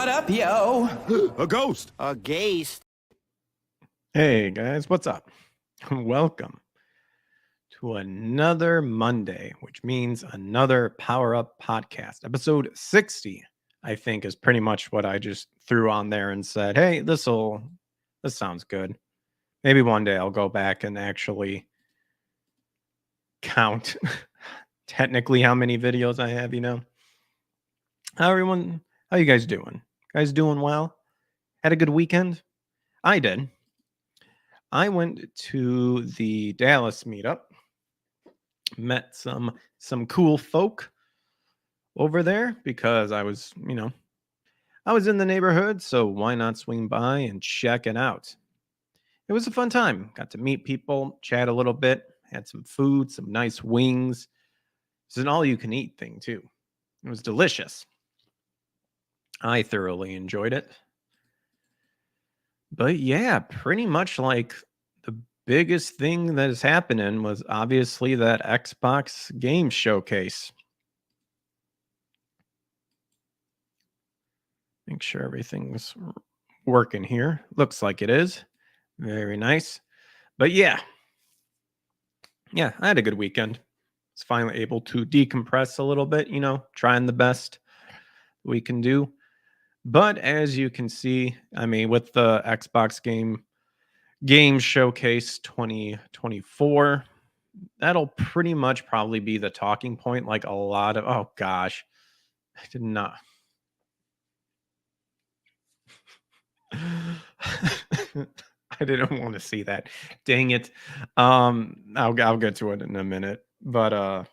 What up, yo? A ghost. A gaze. Hey guys, what's up? Welcome to another Monday, which means another Power Up podcast. Episode 60, I think, is pretty much what I just threw on there and said, hey, this sounds good. Maybe one day I'll go back and actually count technically how many videos I have, How you guys doing? Guys doing well? Had a good weekend? I did. I went to the Dallas meetup, met some cool folk over there because I was in the neighborhood, so why not swing by and check it out? It was a fun time. Got to meet people, chat a little bit, had some food, some nice wings. It's an all-you-can-eat thing too. It was delicious. I thoroughly enjoyed it. But yeah, pretty much like the biggest thing that is happening was obviously that Xbox game showcase. Make sure everything's working here. Looks like it is. Very nice. But yeah, I had a good weekend. Was finally able to decompress a little bit, trying the best we can do. But as you can see, I mean, with the Xbox game showcase 2024, that'll pretty much probably be the talking point. Like a lot of, oh gosh, I did not. I didn't want to see that. Dang it. I'll get to it in a minute. But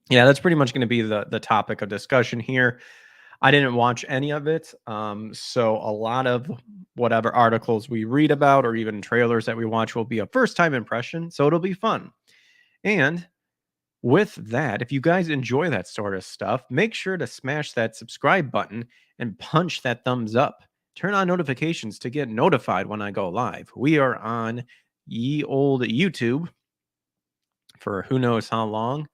yeah, that's pretty much going to be the topic of discussion here. I didn't watch any of it. So a lot of whatever articles we read about or even trailers that we watch will be a first-time impression. So it'll be fun. And with that, if you guys enjoy that sort of stuff, make sure to smash that subscribe button and punch that thumbs up. Turn on notifications to get notified when I go live. We are on ye old YouTube for who knows how long.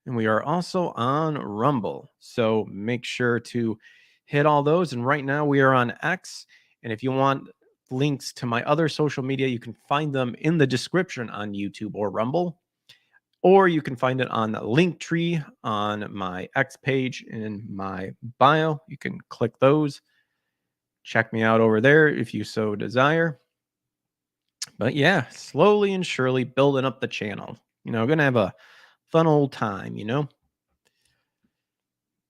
And we are also on Rumble. So make sure to hit all those. And right now we are on X. And if you want links to my other social media, you can find them in the description on YouTube or Rumble. Or you can find it on the Linktree on my X page in my bio. You can click those. Check me out over there if you so desire. But yeah, slowly and surely building up the channel. Gonna have a fun old time,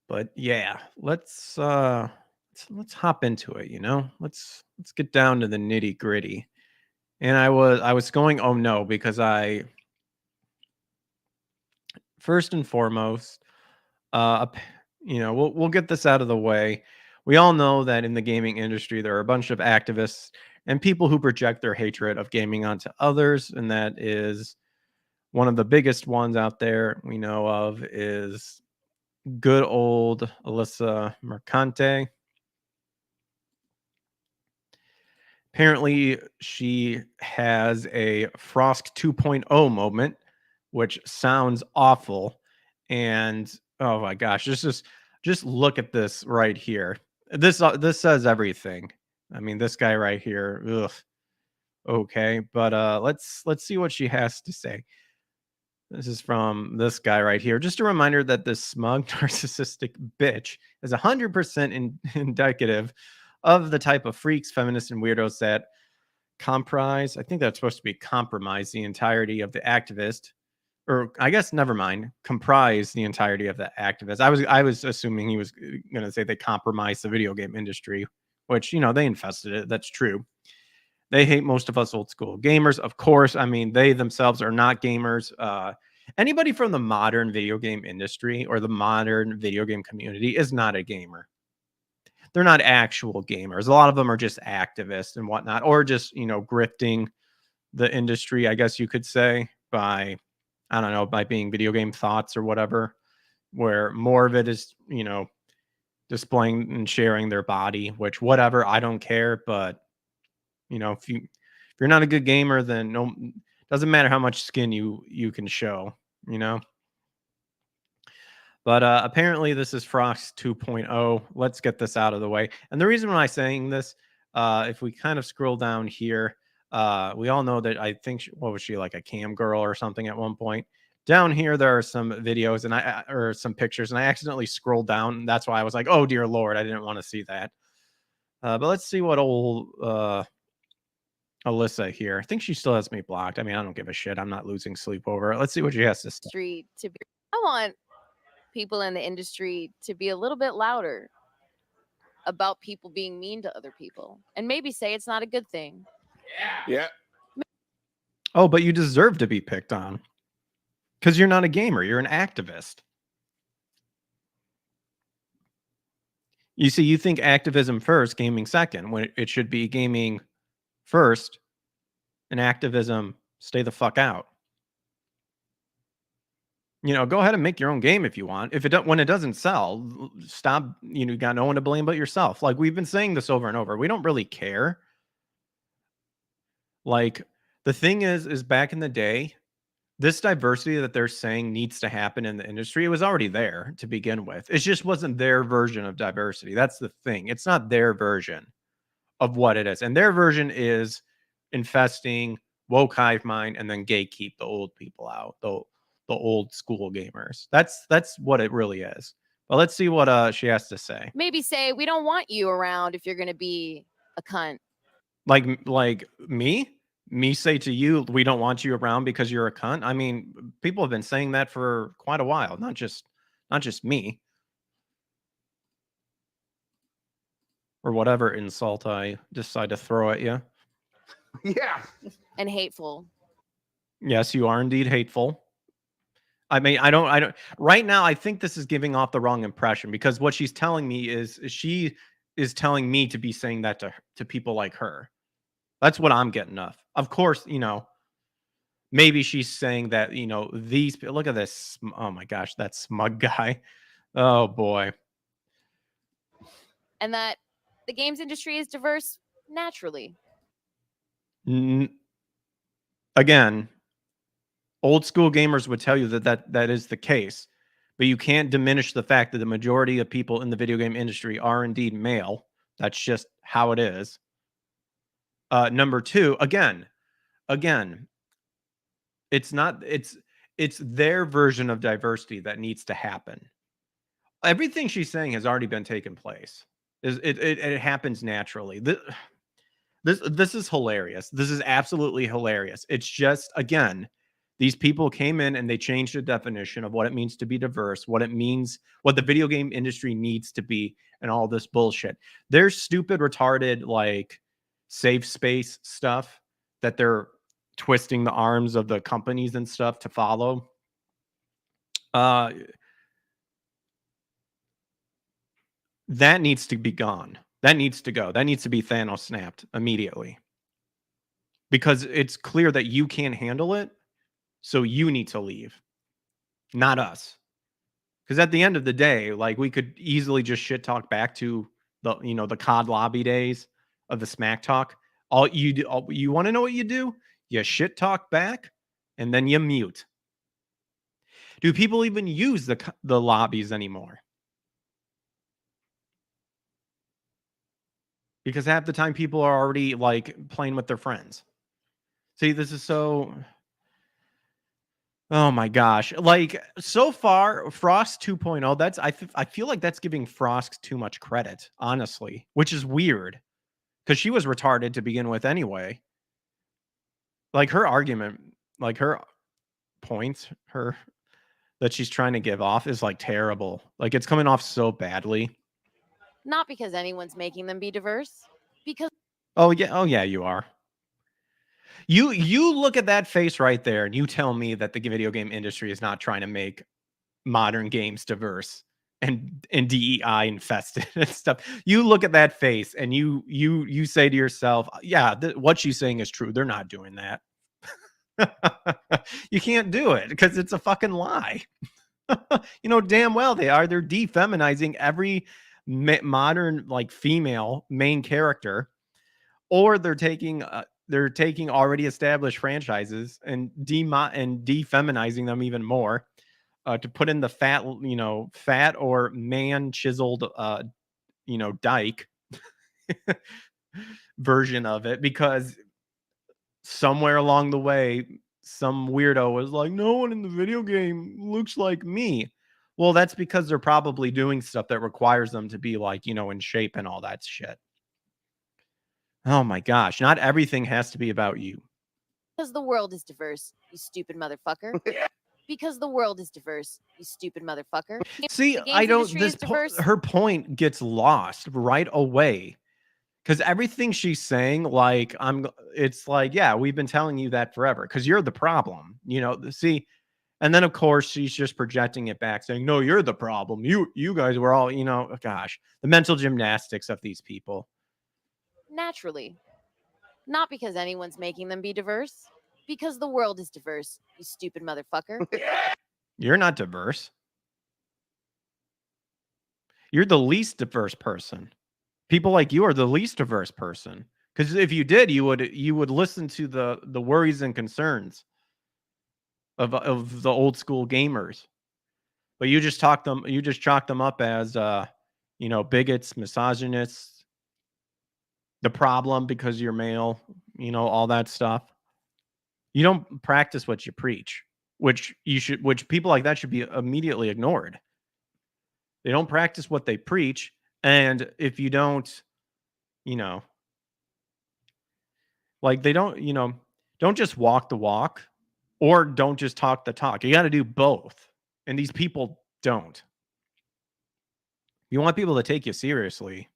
But yeah, let's hop into it, Let's get down to the nitty-gritty. And I was going, oh no, because first and foremost, we'll get this out of the way. We all know that in the gaming industry, there are a bunch of activists and people who project their hatred of gaming onto others. And that is one of the biggest ones out there we know of is good old Alyssa Mercante. Apparently, she has a Frost 2.0 moment, which sounds awful. And oh my gosh, just look at this right here. This says everything. I mean, this guy right here. Ugh. Okay, but let's see what she has to say. This is from this guy right here. Just a reminder that this smug, narcissistic bitch is 100% indicative of the type of freaks, feminists, and weirdos that comprise. I think that's supposed to be compromise the entirety of the activist. Or I guess never mind, comprise the entirety of the activist. I was assuming he was going to say they compromise the video game industry, which, they infested it. That's true. They hate most of us old school gamers. Of course, I mean, they themselves are not gamers. Anybody from the modern video game industry or the modern video game community is not a gamer. They're not actual gamers. A lot of them are just activists and whatnot, or just, grifting the industry, I guess you could say, by, I don't know, by being video game thoughts or whatever, where more of it is, displaying and sharing their body, which whatever, I don't care. But, if you're not a good gamer, then no, doesn't matter how much skin you can show, But But apparently, this is Frost 2.0. Let's get this out of the way. And the reason why I'm saying this, if we kind of scroll down here, we all know that I think what was she, like a cam girl or something at one point. Down here, there are some videos and or some pictures, and I accidentally scrolled down. And that's why I was like, "Oh dear lord, I didn't want to see that." But let's see what old Alyssa here. I think she still has me blocked. I mean, I don't give a shit. I'm not losing sleep over it. Let's see what she has to say. To be, I want people in the industry to be a little bit louder about people being mean to other people and maybe say it's not a good thing. Yeah. Oh, but you deserve to be picked on because you're not a gamer. You're an activist. You see, you think activism first, gaming second, when it should be gaming first and activism stay the fuck out. You know, go ahead and make your own game if you want. If it don't, when it doesn't sell, stop. You know, you got no one to blame but yourself. Like we've been saying this over and over. We don't really care. Like the thing is back in the day, this diversity that they're saying needs to happen in the industry, it was already there to begin with. It just wasn't their version of diversity. That's the thing. It's not their version of what it is. And their version is infesting woke hive mind and then gatekeep the old people out, the old school gamers. That's what it really is. But let's see what she has to say. Maybe say we don't want you around if you're going to be a cunt. Like me say to you, we don't want you around because you're a cunt. I mean, people have been saying that for quite a while, not just me. Or whatever insult I decide to throw at you. Yeah. And hateful. Yes, you are indeed hateful. I mean, I don't right now I think this is giving off the wrong impression because what she's telling me is she is telling me to be saying that to people like her. That's what I'm getting off. Of course, you know, maybe she's saying that, you know, these look at this. Oh my gosh, that smug guy. Oh boy. And that the games industry is diverse naturally. Again, old school gamers would tell you that is the case, but you can't diminish the fact that the majority of people in the video game industry are indeed male. That's just how it is. Number two, again, it's not it's their version of diversity that needs to happen. Everything she's saying has already been taken place. It happens naturally. This is hilarious. This is absolutely hilarious. It's just, again, these people came in and they changed the definition of what it means to be diverse, what it means, what the video game industry needs to be, and all this bullshit. There's stupid, retarded, like safe space stuff that they're twisting the arms of the companies and stuff to follow. That needs to be gone. That needs to go. That needs to be Thanos snapped immediately. Because it's clear that you can't handle it, so you need to leave, not us. Because at the end of the day, like we could easily just shit talk back to the COD lobby days of the smack talk. All you do, you want to know what you do? You shit talk back, and then you mute. Do people even use the lobbies anymore? Because half the time people are already like playing with their friends. See, this is so. Oh my gosh. Like so far, Frost 2.0, that's I feel like that's giving Frost too much credit, honestly, which is weird because she was retarded to begin with anyway. Like her argument, like her points, her that she's trying to give off is like terrible. Like it's coming off so badly. Not because anyone's making them be diverse, because Oh yeah, you are. You look at that face right there and you tell me that the video game industry is not trying to make modern games diverse and DEI infested and stuff. You look at that face and you say to yourself, yeah, what she's saying is true. They're not doing that. You can't do it because it's a fucking lie. You know damn well they are. They're defeminizing every modern like female main character, or they're taking already established franchises and defeminizing them even more. to put in the fat, fat or man chiseled, dyke version of it, because somewhere along the way, some weirdo was like, no one in the video game looks like me. Well, that's because they're probably doing stuff that requires them to be like, in shape and all that shit. Oh my gosh. Not everything has to be about you. Because the world is diverse, you stupid motherfucker. Because the world is diverse, you stupid motherfucker. See, The games I don't, industry is diverse. her point gets lost right away. Because everything she's saying, like, it's like, yeah, we've been telling you that forever because you're the problem, see. And then, of course, she's just projecting it back, saying, no, you're the problem. You guys were all, gosh, the mental gymnastics of these people. Naturally. Not because anyone's making them be diverse. Because the world is diverse, you stupid motherfucker. You're not diverse. You're the least diverse person. People like you are the least diverse person. Because if you did, you would listen to the worries and concerns of the old school gamers. But you just chalk them up as bigots, misogynists, the problem because you're male, all that stuff. You don't practice what you preach, which people like that should be immediately ignored. They don't practice what they preach, and if you don't, like they don't just walk the walk, or don't just talk the talk. You got to do both, and these people don't. You want people to take you seriously.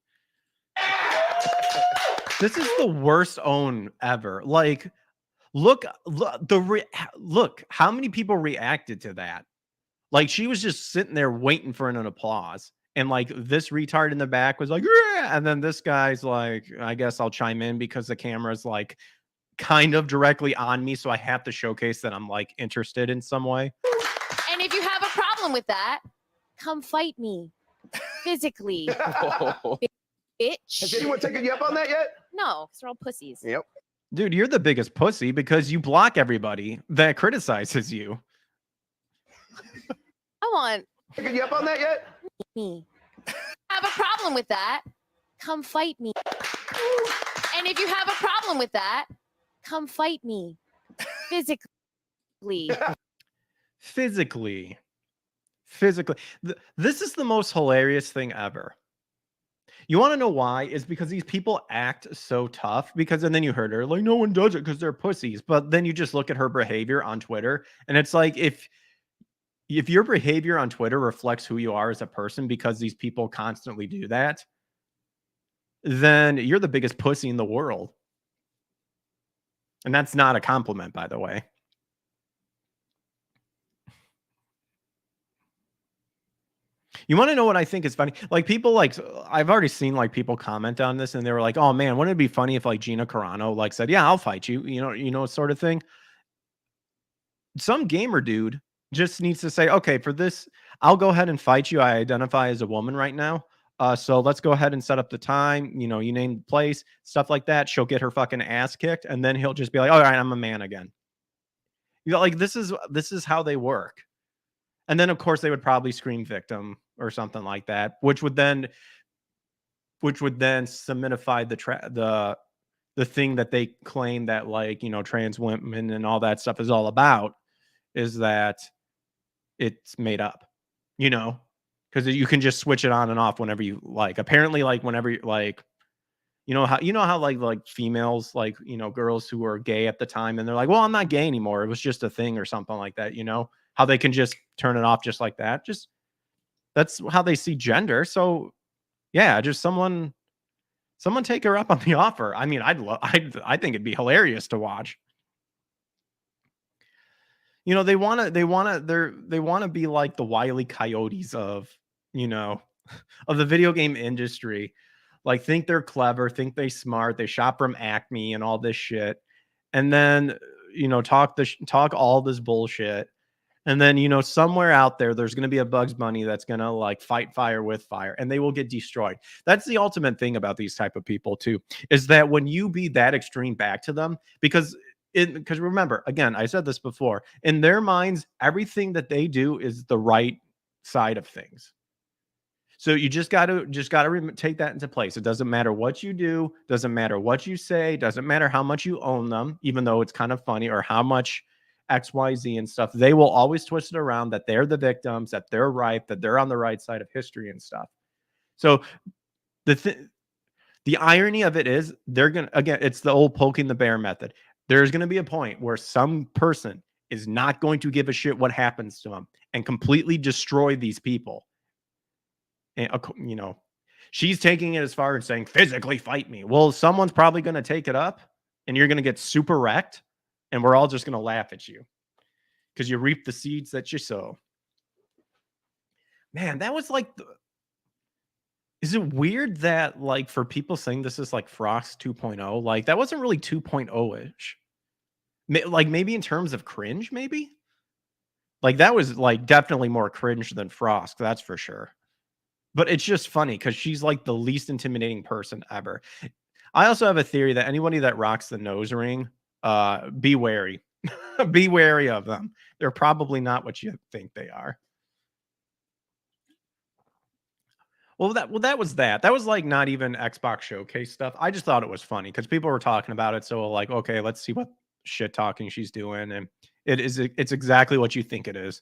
This is the worst own ever. Like, look how many people reacted to that. Like, she was just sitting there waiting for an applause, and like this retard in the back was like, yeah! And then this guy's like, I guess I'll chime in because the camera's like kind of directly on me, so I have to showcase that I'm like interested in some way. And if you have a problem with that, come fight me physically. Bitch. Has anyone taken you up on that yet? No, because they're all pussies. Yep. Dude, you're the biggest pussy because you block everybody that criticizes you. I want Taken you up on that yet? me. Have a problem with that? Come fight me. And if you have a problem with that, come fight me physically. Physically. This is the most hilarious thing ever. You want to know why? Is because these people act so tough, and then you heard her like, no one does it because they're pussies. But then you just look at her behavior on Twitter, and it's like, if your behavior on Twitter reflects who you are as a person, because these people constantly do that, then you're the biggest pussy in the world. And that's not a compliment, by the way. You want to know what I think is funny? Like, people, like, I've already seen like people comment on this, and they were like, oh man, wouldn't it be funny if like Gina Carano like said, yeah, I'll fight you, sort of thing. Some gamer dude just needs to say, okay, for this, I'll go ahead and fight you. I identify as a woman right now. So let's go ahead and set up the time. You name the place, stuff like that. She'll get her fucking ass kicked, and then he'll just be like, all right, I'm a man again. Like, this is how they work. And then, of course, they would probably scream victim or something like that, which would then cementify the thing that they claim that, like, trans women and all that stuff is all about, is that it's made up, because you can just switch it on and off whenever you like. Apparently, like, whenever you like, how like females, like, girls who were gay at the time, and they're like, well, I'm not gay anymore, it was just a thing or something like that, how they can just turn it off just like that. Just, that's how they see gender. So yeah, just someone take her up on the offer. I mean, I think it'd be hilarious to watch. They want to be like the Wile E. Coyotes of of the video game industry. Like, think they're clever, think they smart, they shop from Acme and all this shit, and then talk all this bullshit. And then, somewhere out there's going to be a Bugs Bunny that's going to like fight fire with fire, and they will get destroyed. That's the ultimate thing about these type of people too, is that when you be that extreme back to them, because because remember, again, I said this before, in their minds, everything that they do is the right side of things. So you just got to take that into place. It doesn't matter what you do, doesn't matter what you say, doesn't matter how much you own them, even though it's kind of funny, or how much XYZ and stuff. They will always twist it around that they're the victims, that they're right, that they're on the right side of history and stuff. So the irony of it is, they're going to, again, it's the old poking the bear method. There's going to be a point where some person is not going to give a shit what happens to them and completely destroy these people. And, she's taking it as far as saying, physically fight me. Well, someone's probably going to take it up and you're going to get super wrecked. And we're all just going to laugh at you because you reap the seeds that you sow. Man, that was like, is it weird that, like, for people saying this is like Frost 2.0, like that wasn't really 2.0-ish. Like maybe in terms of cringe, maybe? Like that was like definitely more cringe than Frost, that's for sure. But it's just funny because she's like the least intimidating person ever. I also have a theory that anybody that rocks the nose ring, be wary. Be wary of them. They're probably not what you think they are. Well, that was that. That was like not even Xbox Showcase stuff. I just thought it was funny because people were talking about it. So like, okay, let's see what shit talking she's doing, and it's exactly what you think it is.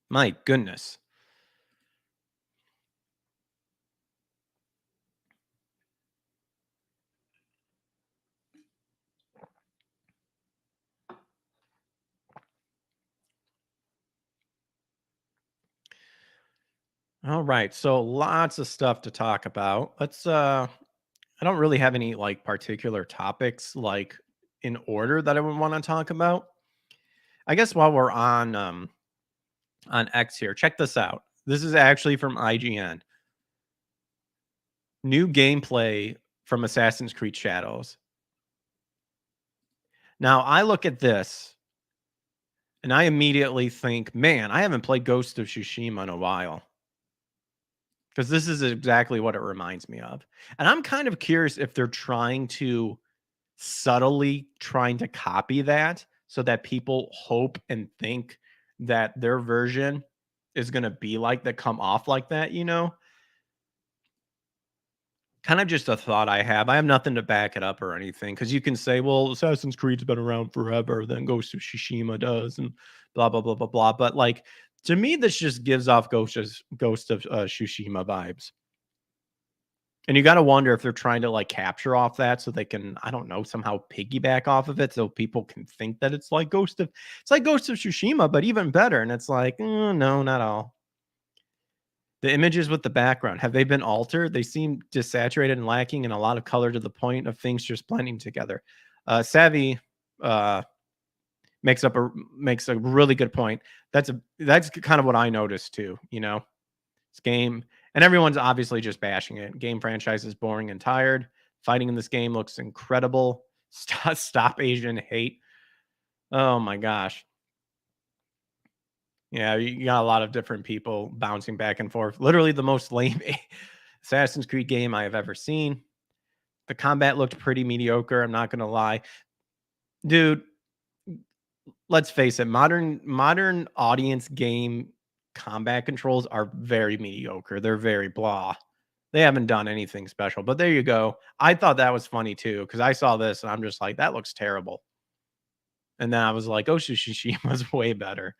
My goodness. All right, so lots of stuff to talk about. I don't really have any like particular topics like in order that I would want to talk about. I guess while we're on X here, check this out. This is actually from IGN. New gameplay from Assassin's Creed Shadows. Now, I look at this and I immediately think, man, I haven't played Ghost of Tsushima in a while. Because this is exactly what it reminds me of. And I'm kind of curious if they're trying to subtly trying to copy that so that people hope and think that their version is going to be like that, come off like that, Kind of just a thought I have. I have nothing to back it up or anything, because you can say, well, Assassin's Creed's been around forever, then Ghost of Tsushima does, and blah, blah, blah, blah, blah. But like, to me, this just gives off Ghost of Tsushima vibes. And you got to wonder if they're trying to like capture off that so they can, I don't know, somehow piggyback off of it so people can think that it's like Ghost of Tsushima, but even better. And it's like, no, not all. The images with the background, have they been altered? They seem desaturated and lacking in a lot of color to the point of things just blending together. Savvy makes a really good point. That's kind of what I noticed too. This game, and everyone's obviously just bashing it. Game franchise is boring and tired. Fighting in this game looks incredible. Stop Asian hate. Oh my gosh. Yeah, you got a lot of different people bouncing back and forth. Literally the most lame Assassin's Creed game I have ever seen. The combat looked pretty mediocre, I'm not going to lie. Dude, let's face it, modern audience game combat controls are very mediocre. They're very blah. They haven't done anything special, but there you go. I thought that was funny too, because I saw this and I'm just like, that looks terrible. And then I was like, oh, Tsushima was way better.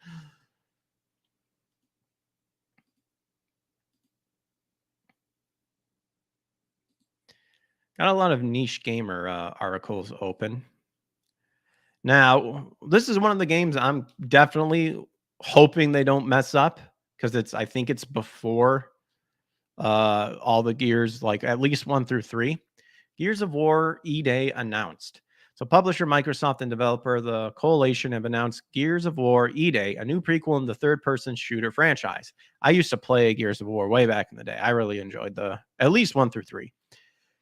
Got a lot of niche gamer articles open. Now, this is one of the games I'm definitely hoping they don't mess up, because I think it's before all the Gears, like at least 1 through 3. Gears of War E-Day announced. So publisher Microsoft and developer the Coalition have announced Gears of War E-Day, a new prequel in the third-person shooter franchise. I used to play Gears of War way back in the day. I really enjoyed at least 1 through 3.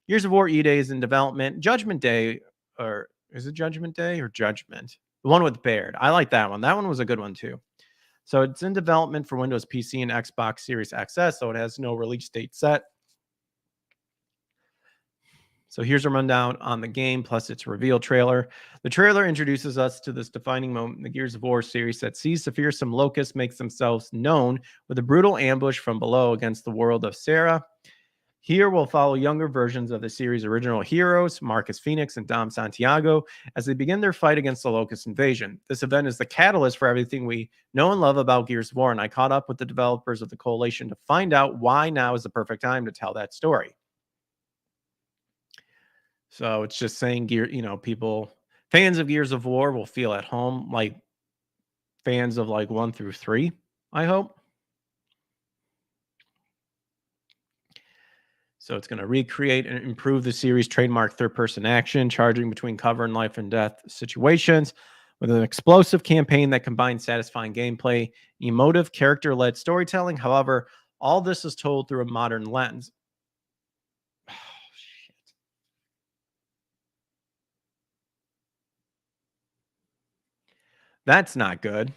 Gears of War E-Day is in development. Judgment Day, or is it Judgment Day or Judgment? The one with Baird. I like that one. That one was a good one too. So it's in development for Windows PC and Xbox Series XS, so it has no release date set. So here's a rundown on the game plus its reveal trailer. The trailer introduces us to this defining moment in the Gears of War series that sees the fearsome locusts make themselves known with a brutal ambush from below against the world of Sarah. Here we'll follow younger versions of the series' original heroes, Marcus Phoenix and Dom Santiago, as they begin their fight against the Locust invasion. This event is the catalyst for everything we know and love about Gears of War, and I caught up with the developers of the Coalition to find out why now is the perfect time to tell that story. So it's just saying people, fans of Gears of War will feel at home like fans of like 1 through 3, I hope. So it's going to recreate and improve the series' trademark third-person action, charging between cover and life and death situations with an explosive campaign that combines satisfying gameplay, emotive, character-led storytelling. However, all this is told through a modern lens. Oh, shit. That's not good.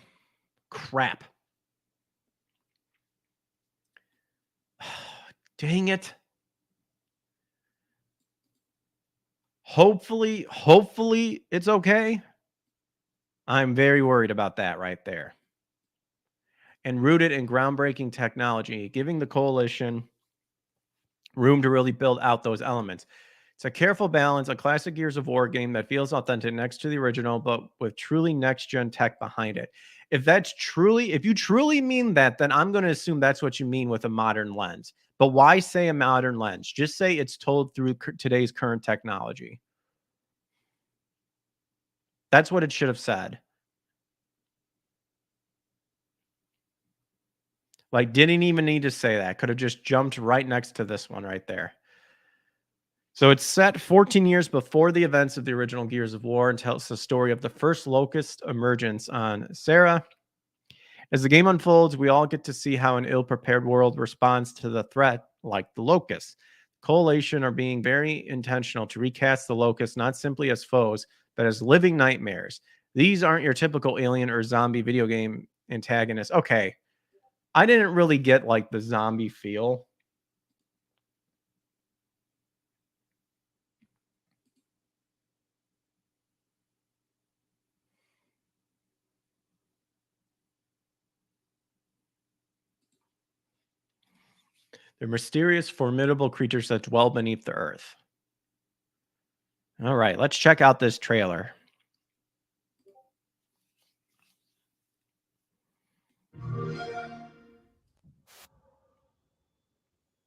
Crap. Dang it. Hopefully it's okay. I'm very worried about that right there. And rooted in groundbreaking technology, giving the Coalition room to really build out those elements. It's a careful balance, a classic Gears of War game that feels authentic next to the original, but with truly next-gen tech behind it. If you truly mean that, then I'm going to assume that's what you mean with a modern lens. But why say a modern lens? Just say it's told through today's current technology. That's what it should have said. Like, didn't even need to say that. Could have just jumped right next to this one right there. So it's set 14 years before the events of the original Gears of War and tells the story of the first Locust emergence on Sarah. As the game unfolds, we all get to see how an ill-prepared world responds to the threat like the Locusts. Coalition are being very intentional to recast the Locusts not simply as foes, but as living nightmares. These aren't your typical alien or zombie video game antagonists. Okay, I didn't really get like the zombie feel. They're mysterious, formidable creatures that dwell beneath the earth. All right, let's check out this trailer.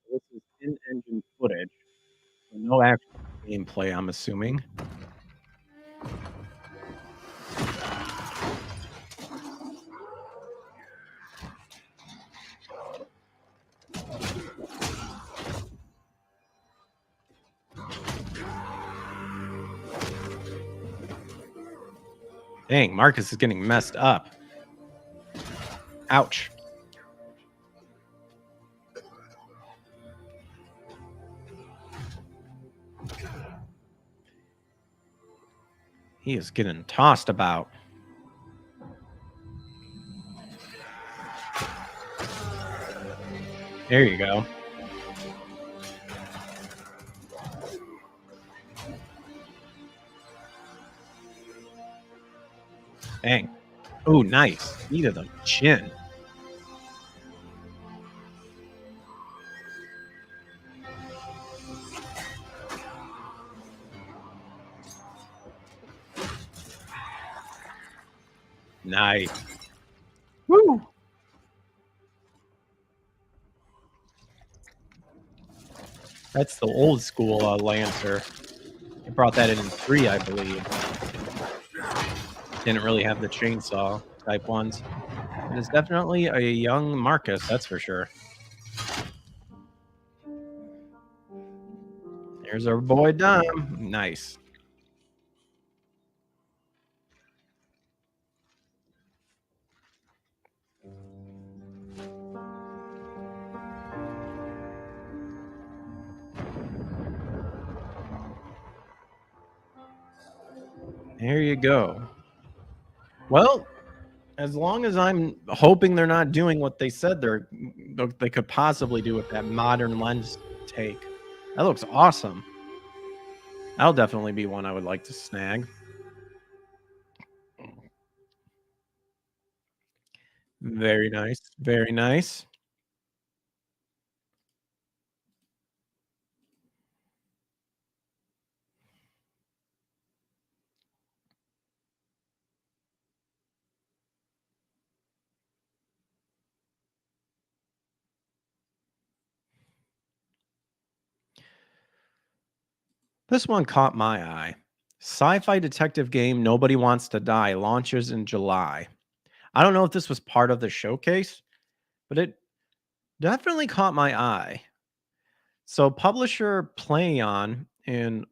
This is in-engine footage, so no actual gameplay, I'm assuming. Dang, Marcus is getting messed up. Ouch. He is getting tossed about. There you go. Dang. Oh, nice. Knee to the chin. Nice. Woo! That's the old school Lancer. They brought that in 3, I believe. Didn't really have the chainsaw type ones. It is definitely a young Marcus, that's for sure. There's our boy Dom. Nice. There you go. Well, as long as I'm hoping they're not doing what they said they could possibly do with that modern lens take. That looks awesome. That'll definitely be one I would like to snag. Very nice. Very nice. This one caught my eye. Sci-fi detective game Nobody Wants to Die launches in July. I don't know if this was part of the showcase, but it definitely caught my eye. So publisher PlayOn and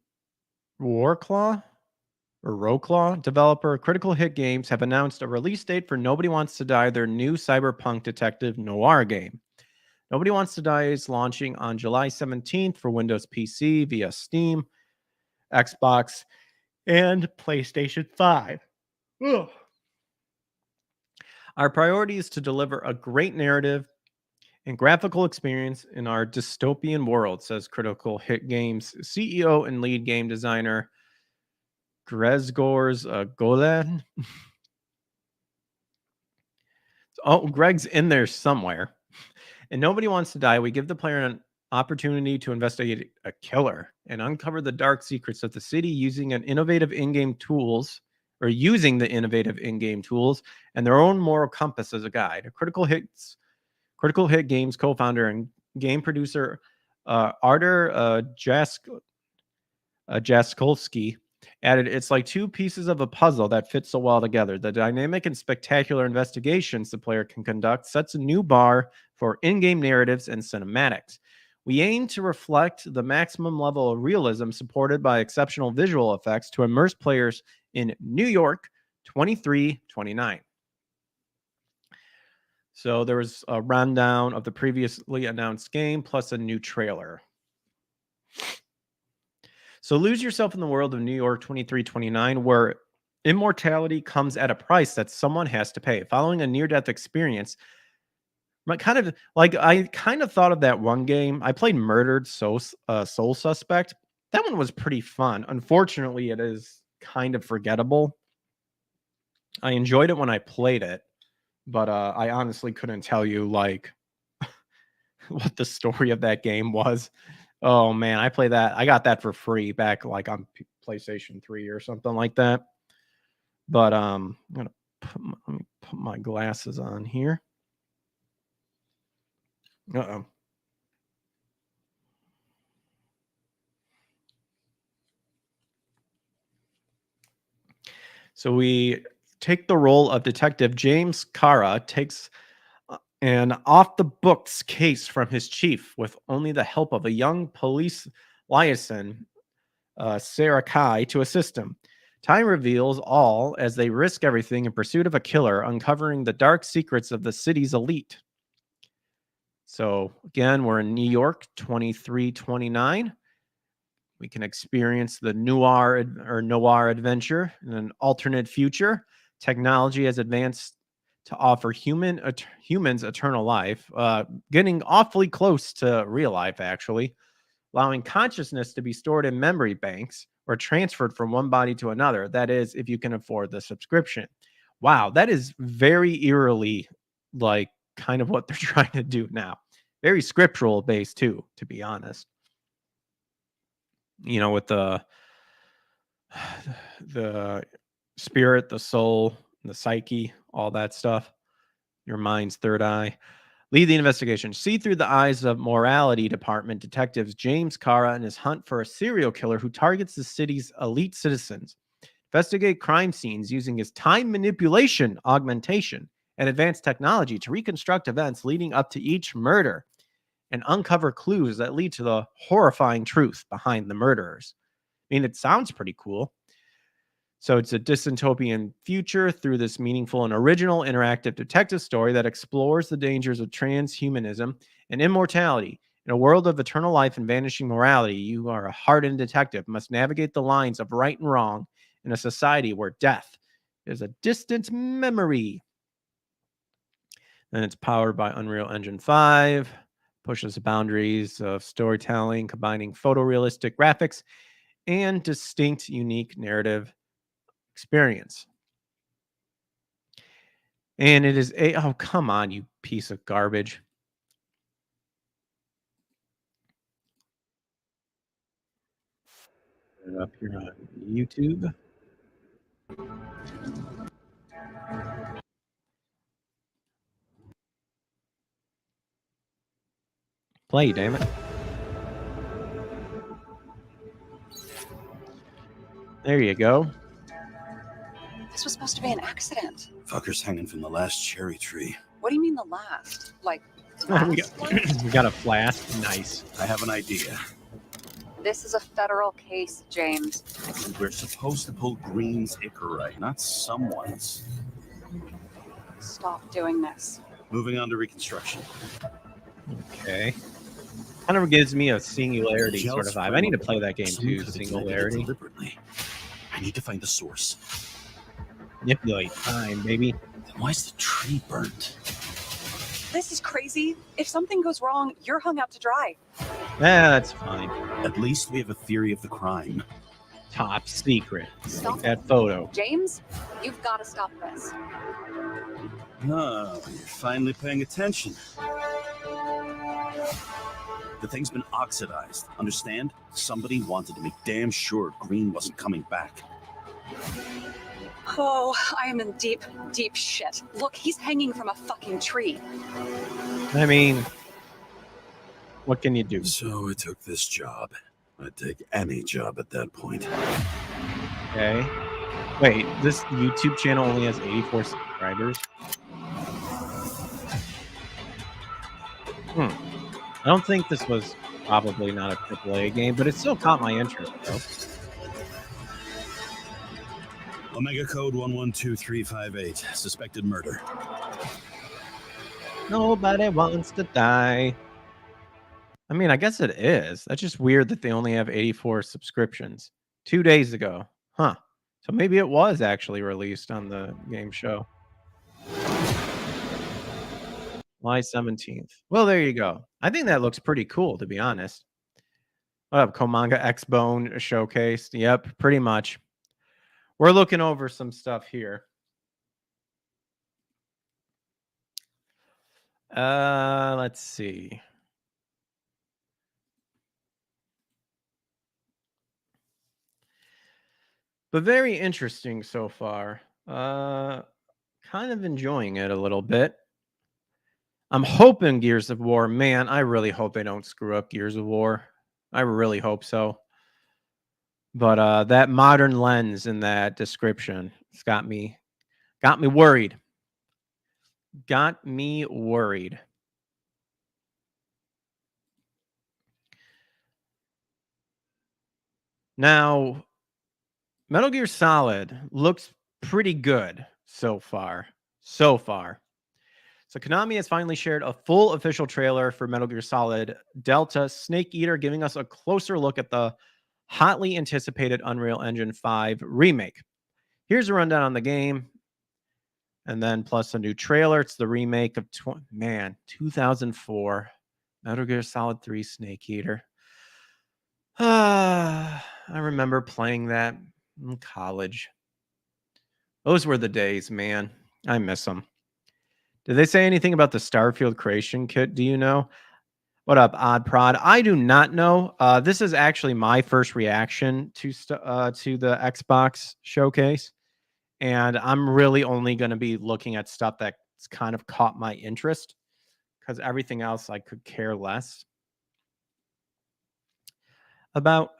Warclaw or Roclaw developer Critical Hit Games have announced a release date for Nobody Wants to Die, their new cyberpunk detective noir game. Nobody Wants to Die is launching on July 17th for Windows PC via Steam, Xbox, and PlayStation 5. Ugh. Our priority is to deliver a great narrative and graphical experience in our dystopian world, says Critical Hit Games CEO and lead game designer Grzegorz Golan. Oh, Greg's in there somewhere. And Nobody Wants to Die, we give the player an opportunity to investigate a killer and uncover the dark secrets of the city using the innovative in-game tools and their own moral compass as a guide. Critical Hit Games co-founder and game producer Artur Jaskolski added, "It's like two pieces of a puzzle that fit so well together. The dynamic and spectacular investigations the player can conduct sets a new bar for in-game narratives and cinematics. We aim to reflect the maximum level of realism supported by exceptional visual effects to immerse players in New York 2329." So there was a rundown of the previously announced game plus a new trailer. So lose yourself in the world of New York 2329, where immortality comes at a price that someone has to pay. Following a near-death experience, I kind of thought of that one game. I played Murdered Soul Suspect. That one was pretty fun. Unfortunately, it is kind of forgettable. I enjoyed it when I played it, but I honestly couldn't tell you like what the story of that game was. Oh man, I play that. I got that for free back like on PlayStation 3 or something like that. But I'm gonna let me put my glasses on here. Uh-oh. So we take the role of Detective James Cara takes an off the books case from his chief with only the help of a young police liaison, Sarah Kai, to assist him. Time reveals all as they risk everything in pursuit of a killer, uncovering the dark secrets of the city's elite. So, again, we're in New York 2329. We can experience the noir adventure in an alternate future. Technology has advanced to offer humans eternal life, getting awfully close to real life, actually, allowing consciousness to be stored in memory banks or transferred from one body to another. That is, if you can afford the subscription. Wow, that is very eerily like kind of what they're trying to do now. Very scriptural based too, to be honest. With the spirit, the soul, the psyche, all that stuff. Your mind's third eye. Lead the investigation. See through the eyes of morality department detectives James Cara and his hunt for a serial killer who targets the city's elite citizens. Investigate crime scenes using his time manipulation augmentation and advanced technology to reconstruct events leading up to each murder and uncover clues that lead to the horrifying truth behind the murderers. I mean, it sounds pretty cool. So it's a dystopian future through this meaningful and original interactive detective story that explores the dangers of transhumanism and immortality. In a world of eternal life and vanishing morality, you are a hardened detective, must navigate the lines of right and wrong in a society where death is a distant memory. And it's powered by Unreal Engine 5, pushes the boundaries of storytelling, combining photorealistic graphics and distinct, unique narrative experience. And it is a oh, come on, you piece of garbage. Put it up here on YouTube. Play, damn it. There you go. This was supposed to be an accident. Fucker's hanging from the last cherry tree. What do you mean the last? Like, we last got one? we got a flask. Nice. I have an idea. This is a federal case, James. We're supposed to pull Green's Icarite, not someone's. Stop doing this. Moving on to reconstruction. Okay. Kind of gives me a singularity Gel sort of vibe. spray I need to will play work. that game Someone too, could have ignited it singularity. deliberately. I need to find the source. Manipulate time, baby. Then why is the tree burnt? This is crazy. If something goes wrong, you're hung out to dry. That's fine. At least we have a theory of the crime. Top secret. Stop Take that photo. James, you've got to stop this. Oh, you're finally paying attention. The thing's been oxidized. Understand? Somebody wanted to make damn sure Green wasn't coming back. Oh, I am in deep, deep shit. Look, he's hanging from a fucking tree. I mean, what can you do? So I took this job. I'd take any job at that point. Okay. Wait, this YouTube channel only has 84 subscribers? I don't think this was probably not a AAA game, but it still caught my interest, though. Omega code 112358. Suspected murder. Nobody wants to die. I mean, I guess it is. That's just weird that they only have 84 subscriptions. 2 days ago. Huh. So maybe it was actually released on the game show. July 17th. Well, there you go. I think that looks pretty cool, to be honest. What up, Komanga X-Bone showcased? Yep, pretty much. We're looking over some stuff here. Let's see. But very interesting so far. Kind of enjoying it a little bit. I'm hoping Gears of War, man, I really hope they don't screw up Gears of War. I really hope so. But that modern lens in that description, it's got me worried. Got me worried. Now, Metal Gear Solid looks pretty good so far. So Konami has finally shared a full official trailer for Metal Gear Solid Delta Snake Eater, giving us a closer look at the hotly anticipated Unreal Engine 5 remake. Here's a rundown on the game, and then plus a new trailer. It's the remake of 2004 Metal Gear Solid 3 Snake Eater. I remember playing that in college. Those were the days, man. I miss them. Did they say anything about the Starfield creation kit? Do you know? What up, Odd Prod? I do not know. This is actually my first reaction to the Xbox showcase, and I'm really only going to be looking at stuff that's kind of caught my interest, because everything else I could care less about.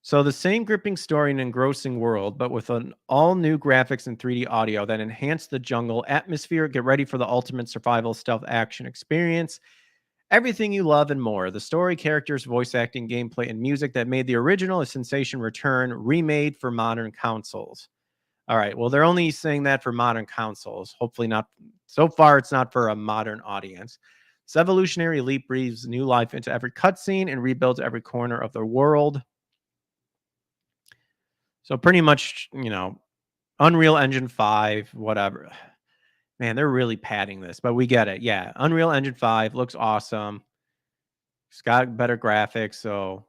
So the same gripping story and engrossing world, but with an all-new graphics and 3D audio that enhance the jungle atmosphere. Get ready for the ultimate survival stealth action experience. Everything you love and more. The story, characters, voice acting, gameplay, and music that made the original a sensation return, remade for modern consoles. All right, well, they're only saying that for modern consoles. Hopefully not. So far, it's not for a modern audience. This evolutionary leap breathes new life into every cutscene and rebuilds every corner of the world. So pretty much, Unreal Engine 5, whatever. Man, they're really padding this, but we get it. Yeah, Unreal Engine 5 looks awesome. It's got better graphics, so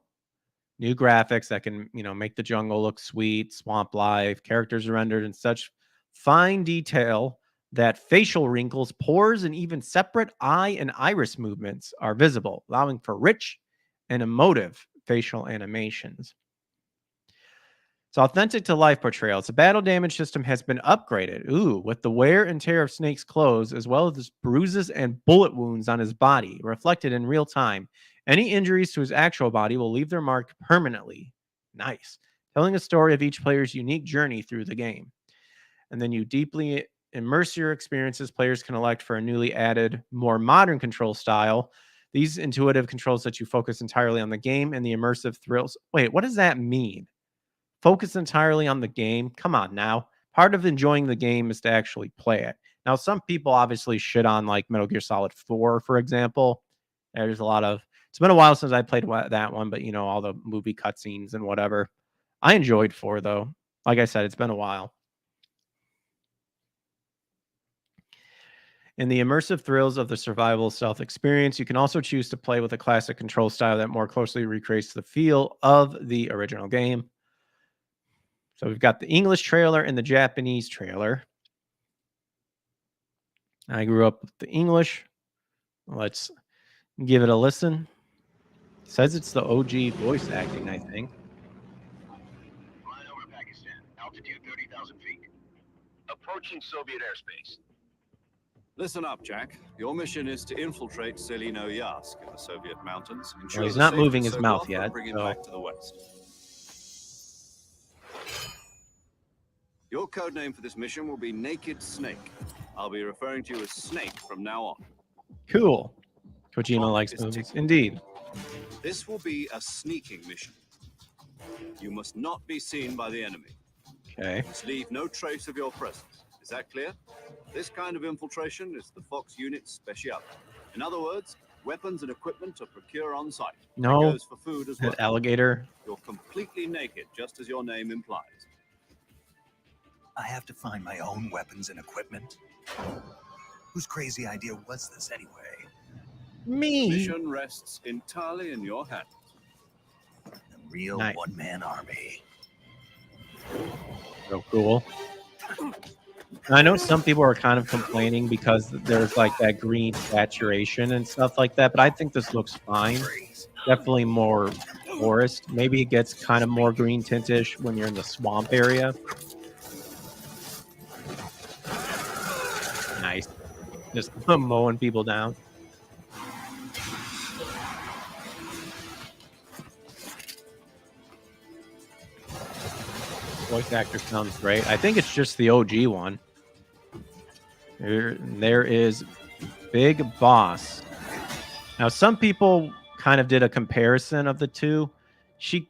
new graphics that can, make the jungle look sweet, swamp life, characters are rendered in such fine detail that facial wrinkles, pores, and even separate eye and iris movements are visible, allowing for rich and emotive facial animations. It's authentic to life portrayal. Its battle damage system has been upgraded. With the wear and tear of Snake's clothes, as well as his bruises and bullet wounds on his body, reflected in real time. Any injuries to his actual body will leave their mark permanently. Nice. Telling a story of each player's unique journey through the game. And then you deeply immerse your experiences. Players can elect for a newly added, more modern control style. These intuitive controls let you focus entirely on the game and the immersive thrills. Wait, what does that mean? Focus entirely on the game? Come on now. Part of enjoying the game is to actually play it. Now, some people obviously shit on like Metal Gear Solid 4, for example. There's a lot of, it's been a while since I played that one, but all the movie cutscenes and whatever. I enjoyed 4 though. Like I said, it's been a while. In the immersive thrills of the survival stealth experience, you can also choose to play with a classic control style that more closely recreates the feel of the original game. So we've got the English trailer and the Japanese trailer. I grew up with the English. Let's give it a listen. It says it's the OG voice acting, I think. Flying over Pakistan, altitude 30,000 feet. Approaching Soviet airspace. Listen up, Jack. Your mission is to infiltrate Selino Yask in the Soviet mountains. Well, he's not moving his mouth yet. Bring it So. back to the west. Your code name for this mission will be Naked Snake. I'll be referring to you as Snake from now on. Cool. Kojima likes movies. Indeed. This will be a sneaking mission. You must not be seen by the enemy. Okay. You must leave no trace of your presence. Is that clear? This kind of infiltration is the Fox unit's specialty. In other words, weapons and equipment are procured on site. No. It goes for food as well. That alligator. You're completely naked, just as your name implies. I have to find my own weapons and equipment. Whose crazy idea was this anyway? Me. Mission rests entirely in your hands. The real Nice. one-man army. So cool. I know some people are kind of complaining because there's like that green saturation and stuff like that, but I think this looks fine. Definitely more forest. Maybe it gets kind of more green tintish when you're in the swamp area. Nice. Just mowing people down. Voice actor sounds great. I think it's just the OG one. There is Big Boss. Now, some people kind of did a comparison of the two. She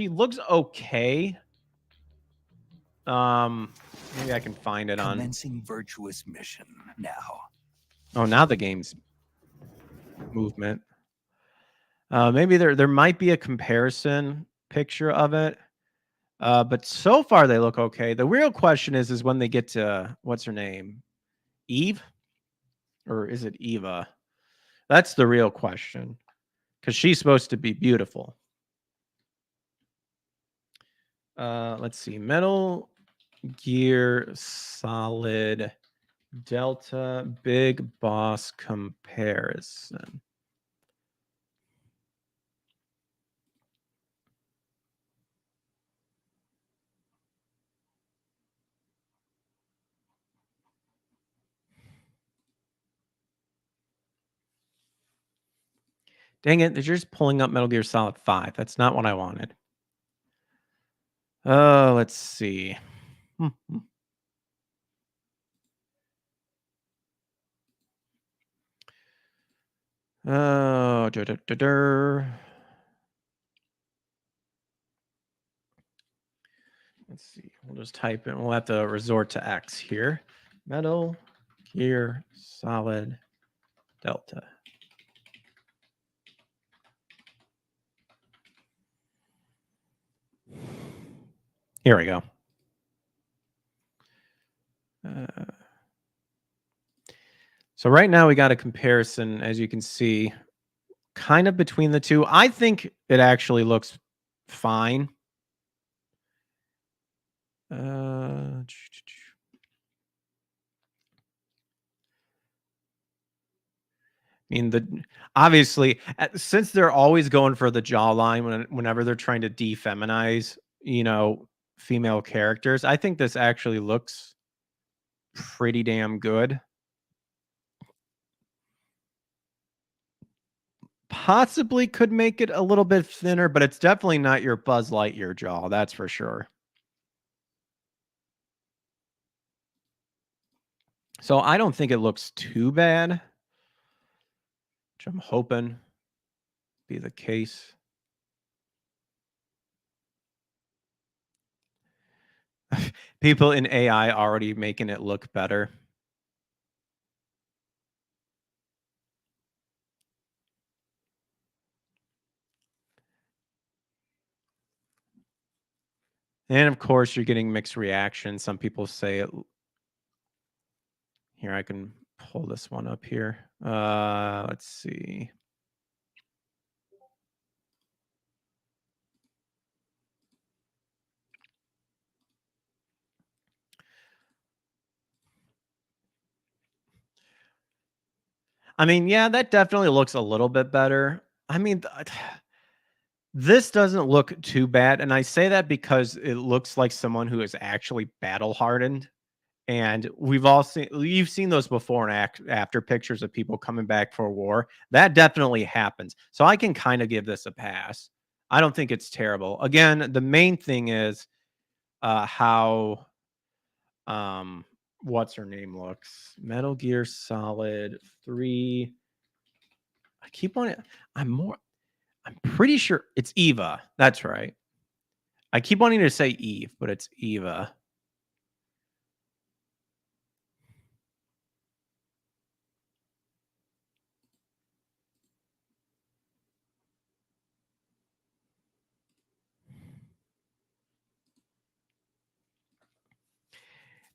looks okay. Maybe I can find it on. Commencing virtuous mission now. Oh, now the game's movement. Maybe there might be a comparison picture of it. But so far they look okay. The real question is when they get to what's her name? Eve? Or is it Eva? That's the real question. Because she's supposed to be beautiful. Let's see. Metal Gear Solid Delta Big Boss comparison. Dang it, they're just pulling up Metal Gear Solid 5. That's not what I wanted. Let's see. Oh, let's see. We'll just type in. We'll have to resort to X here. Metal Gear Solid Delta. Here we go. So right now we got a comparison, as you can see, kind of between the two. I think it actually looks fine. I mean, obviously, since they're always going for the jawline whenever they're trying to defeminize, female characters, I think this actually looks pretty damn good. Possibly could make it a little bit thinner, but it's definitely not your Buzz Lightyear jaw, that's for sure. So I don't think it looks too bad, which I'm hoping be the case. People in AI already making it look better. And of course, you're getting mixed reactions. Some people say it. Here, I can pull this one up here. Let's see. I mean, yeah, that definitely looks a little bit better. I mean, this doesn't look too bad. And I say that because it looks like someone who is actually battle hardened. And you've seen those before and after pictures of people coming back for war. That definitely happens. So I can kind of give this a pass. I don't think it's terrible. Again, the main thing is how what's her name looks. Metal Gear Solid 3. I keep on it. I'm pretty sure it's Eva. That's right. I keep wanting to say Eve, but it's Eva.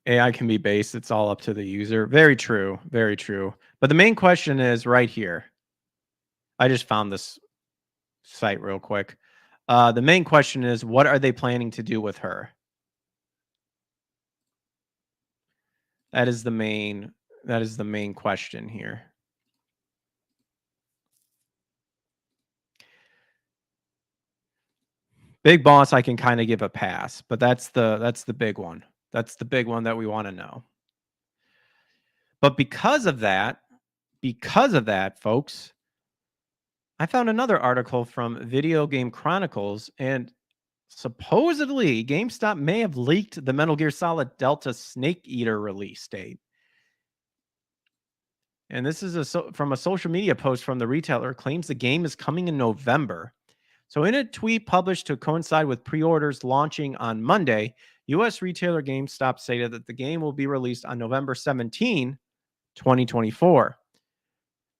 AI can be based. It's all up to the user. Very true. Very true. But the main question is right here. I just found this site real quick. The main question is, what are they planning to do with her? That is the main question here. Big Boss, I can kind of give a pass, but that's the big one. That's the big one that we want to know. But because of that, folks, I found another article from Video Game Chronicles, and supposedly GameStop may have leaked the Metal Gear Solid Delta Snake Eater release date. And this is from a social media post from the retailer, claims the game is coming in November. So in a tweet published to coincide with pre-orders launching on Monday, U.S. retailer GameStop stated that the game will be released on November 17, 2024.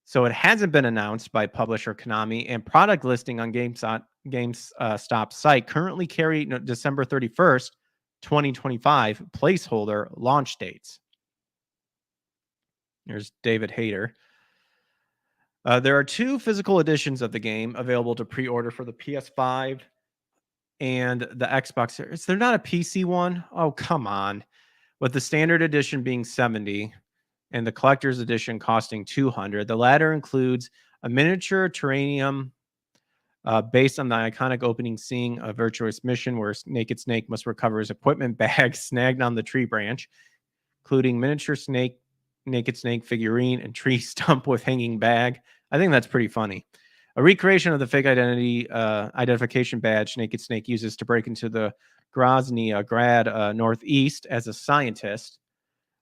So it hasn't been announced by publisher Konami, and product listing on GameStop's site currently carry December 31st, 2025 placeholder launch dates. There's David Hayter. There are 2 physical editions of the game available to pre-order for the PS5 and the Xbox Series. They're not a PC one? Oh, come on. With the standard edition being $70 and the collector's edition costing $200. The latter includes a miniature terrarium based on the iconic opening scene of Virtuous Mission, where Naked Snake must recover his equipment bag snagged on the tree branch, including miniature Naked Snake figurine and tree stump with hanging bag. I think that's pretty funny. A recreation of the fake identification badge Naked Snake uses to break into the Grozny Grad Northeast as a scientist.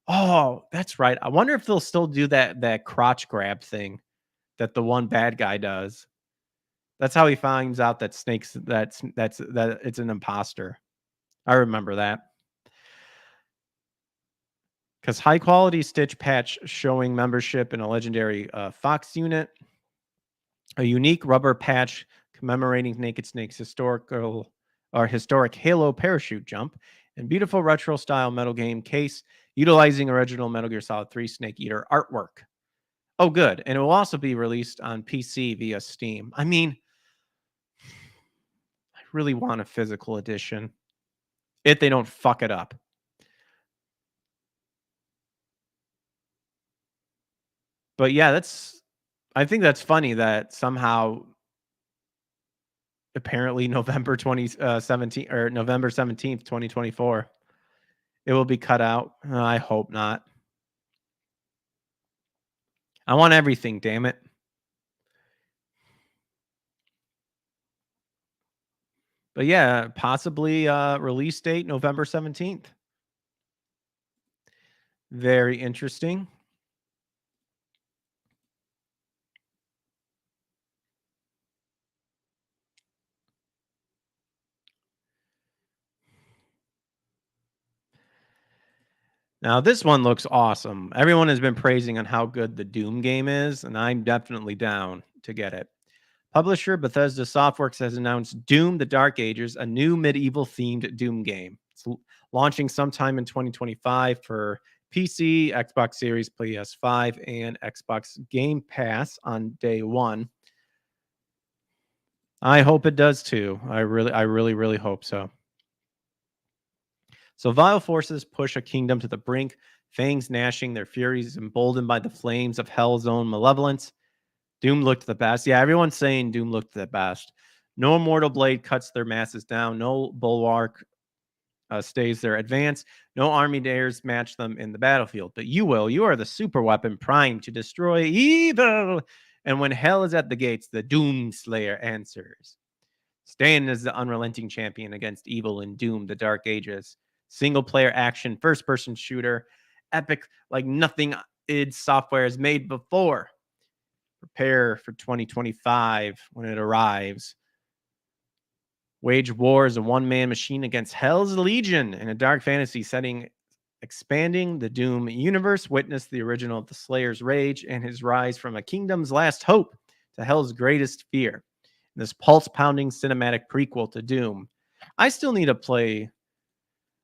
Oh, that's right. I wonder if they'll still do that crotch grab thing that the one bad guy does. That's how he finds out that that it's an imposter. I remember that. Because high quality Stitch patch showing membership in a legendary Fox unit, a unique rubber patch commemorating Naked Snake's historic Halo parachute jump, and beautiful retro style metal game case utilizing original Metal Gear Solid 3 Snake Eater artwork. Oh, good. And it will also be released on PC via Steam. I mean, I really want a physical edition if they don't fuck it up. But yeah, I think that's funny that somehow apparently November 2017 or November 17th, 2024, it will be cut out. I hope not. I want everything, damn it. But yeah, possibly release date November 17th. Very interesting. Now, this one looks awesome. Everyone has been praising on how good the Doom game is, and I'm definitely down to get it. Publisher Bethesda Softworks has announced Doom: The Dark Ages, a new medieval-themed Doom game. It's launching sometime in 2025 for PC, Xbox Series, PS5, and Xbox Game Pass on day one. I hope it does too. I really hope so. So vile forces push a kingdom to the brink, fangs gnashing their furies, emboldened by the flames of hell's own malevolence. Doom looked the best. Yeah, everyone's saying Doom looked the best. No immortal blade cuts their masses down. No bulwark stays their advance. No army dares match them in the battlefield. But you will. You are the super weapon primed to destroy evil. And when hell is at the gates, the Doom Slayer answers. Stand as the unrelenting champion against evil in Doom: The Dark Ages. Single player action, first person shooter, epic like nothing id Software has made before. Prepare for 2025 when it arrives. Wage war as a one-man machine against Hell's Legion in a dark fantasy setting, expanding the Doom universe. Witness the original of the Slayer's rage and his rise from a kingdom's last hope to Hell's greatest fear. This pulse-pounding cinematic prequel to Doom. I still need to play.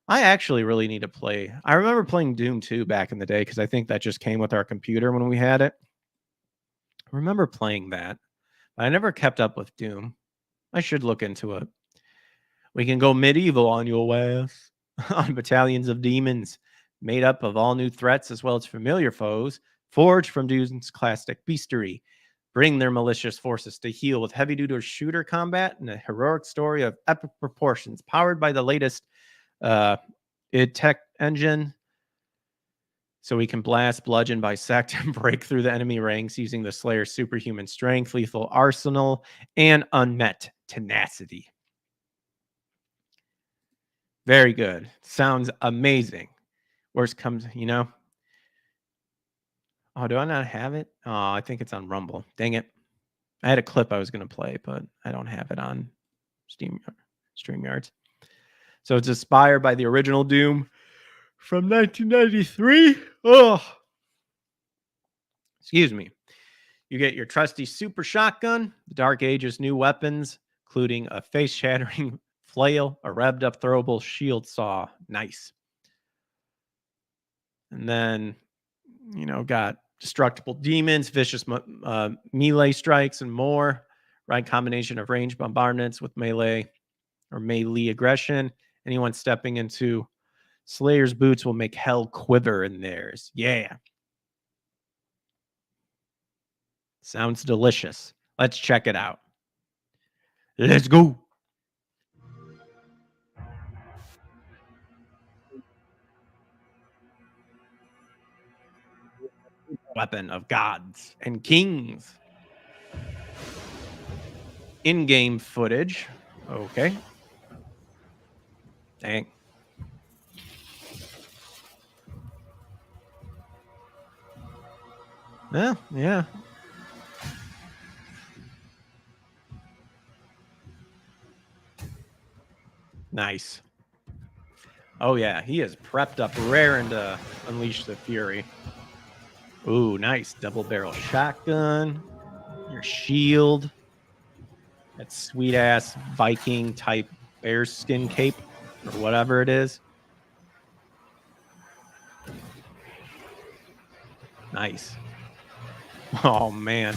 I actually really need to play. I remember playing Doom 2 back in the day because I think that just came with our computer when we had it. I remember playing that. I never kept up with Doom. I should look into it. We can go medieval on your ass. On battalions of demons made up of all new threats as well as familiar foes, forged from Doom's classic beastery. Bring their malicious forces to heel with heavy-duty shooter combat and a heroic story of epic proportions, powered by the latest id Tech engine, so we can blast, bludgeon, bisect, and break through the enemy ranks using the Slayer's superhuman strength, lethal arsenal, and unmet tenacity. Very good. Sounds amazing. Worst comes, Oh, do I not have it? Oh, I think it's on Rumble. Dang it. I had a clip I was going to play, but I don't have it on StreamYards. So it's inspired by the original Doom from 1993. Oh, excuse me. You get your trusty super shotgun, the Dark Ages new weapons, including a face-shattering flail, a revved-up throwable shield saw. Nice. And then, got destructible demons, vicious melee strikes, and more. Right combination of range bombardments with melee aggression. Anyone stepping into Slayer's boots will make hell quiver in theirs. Yeah. Sounds delicious. Let's check it out. Let's go. Weapon of gods and kings. In-game footage. Okay. Dang. Yeah. Nice. Oh, yeah. He is prepped up raring to unleash the fury. Ooh, nice. Double barrel shotgun. Your shield. That sweet ass Viking type bear skin cape or whatever it is. Nice. Oh, man.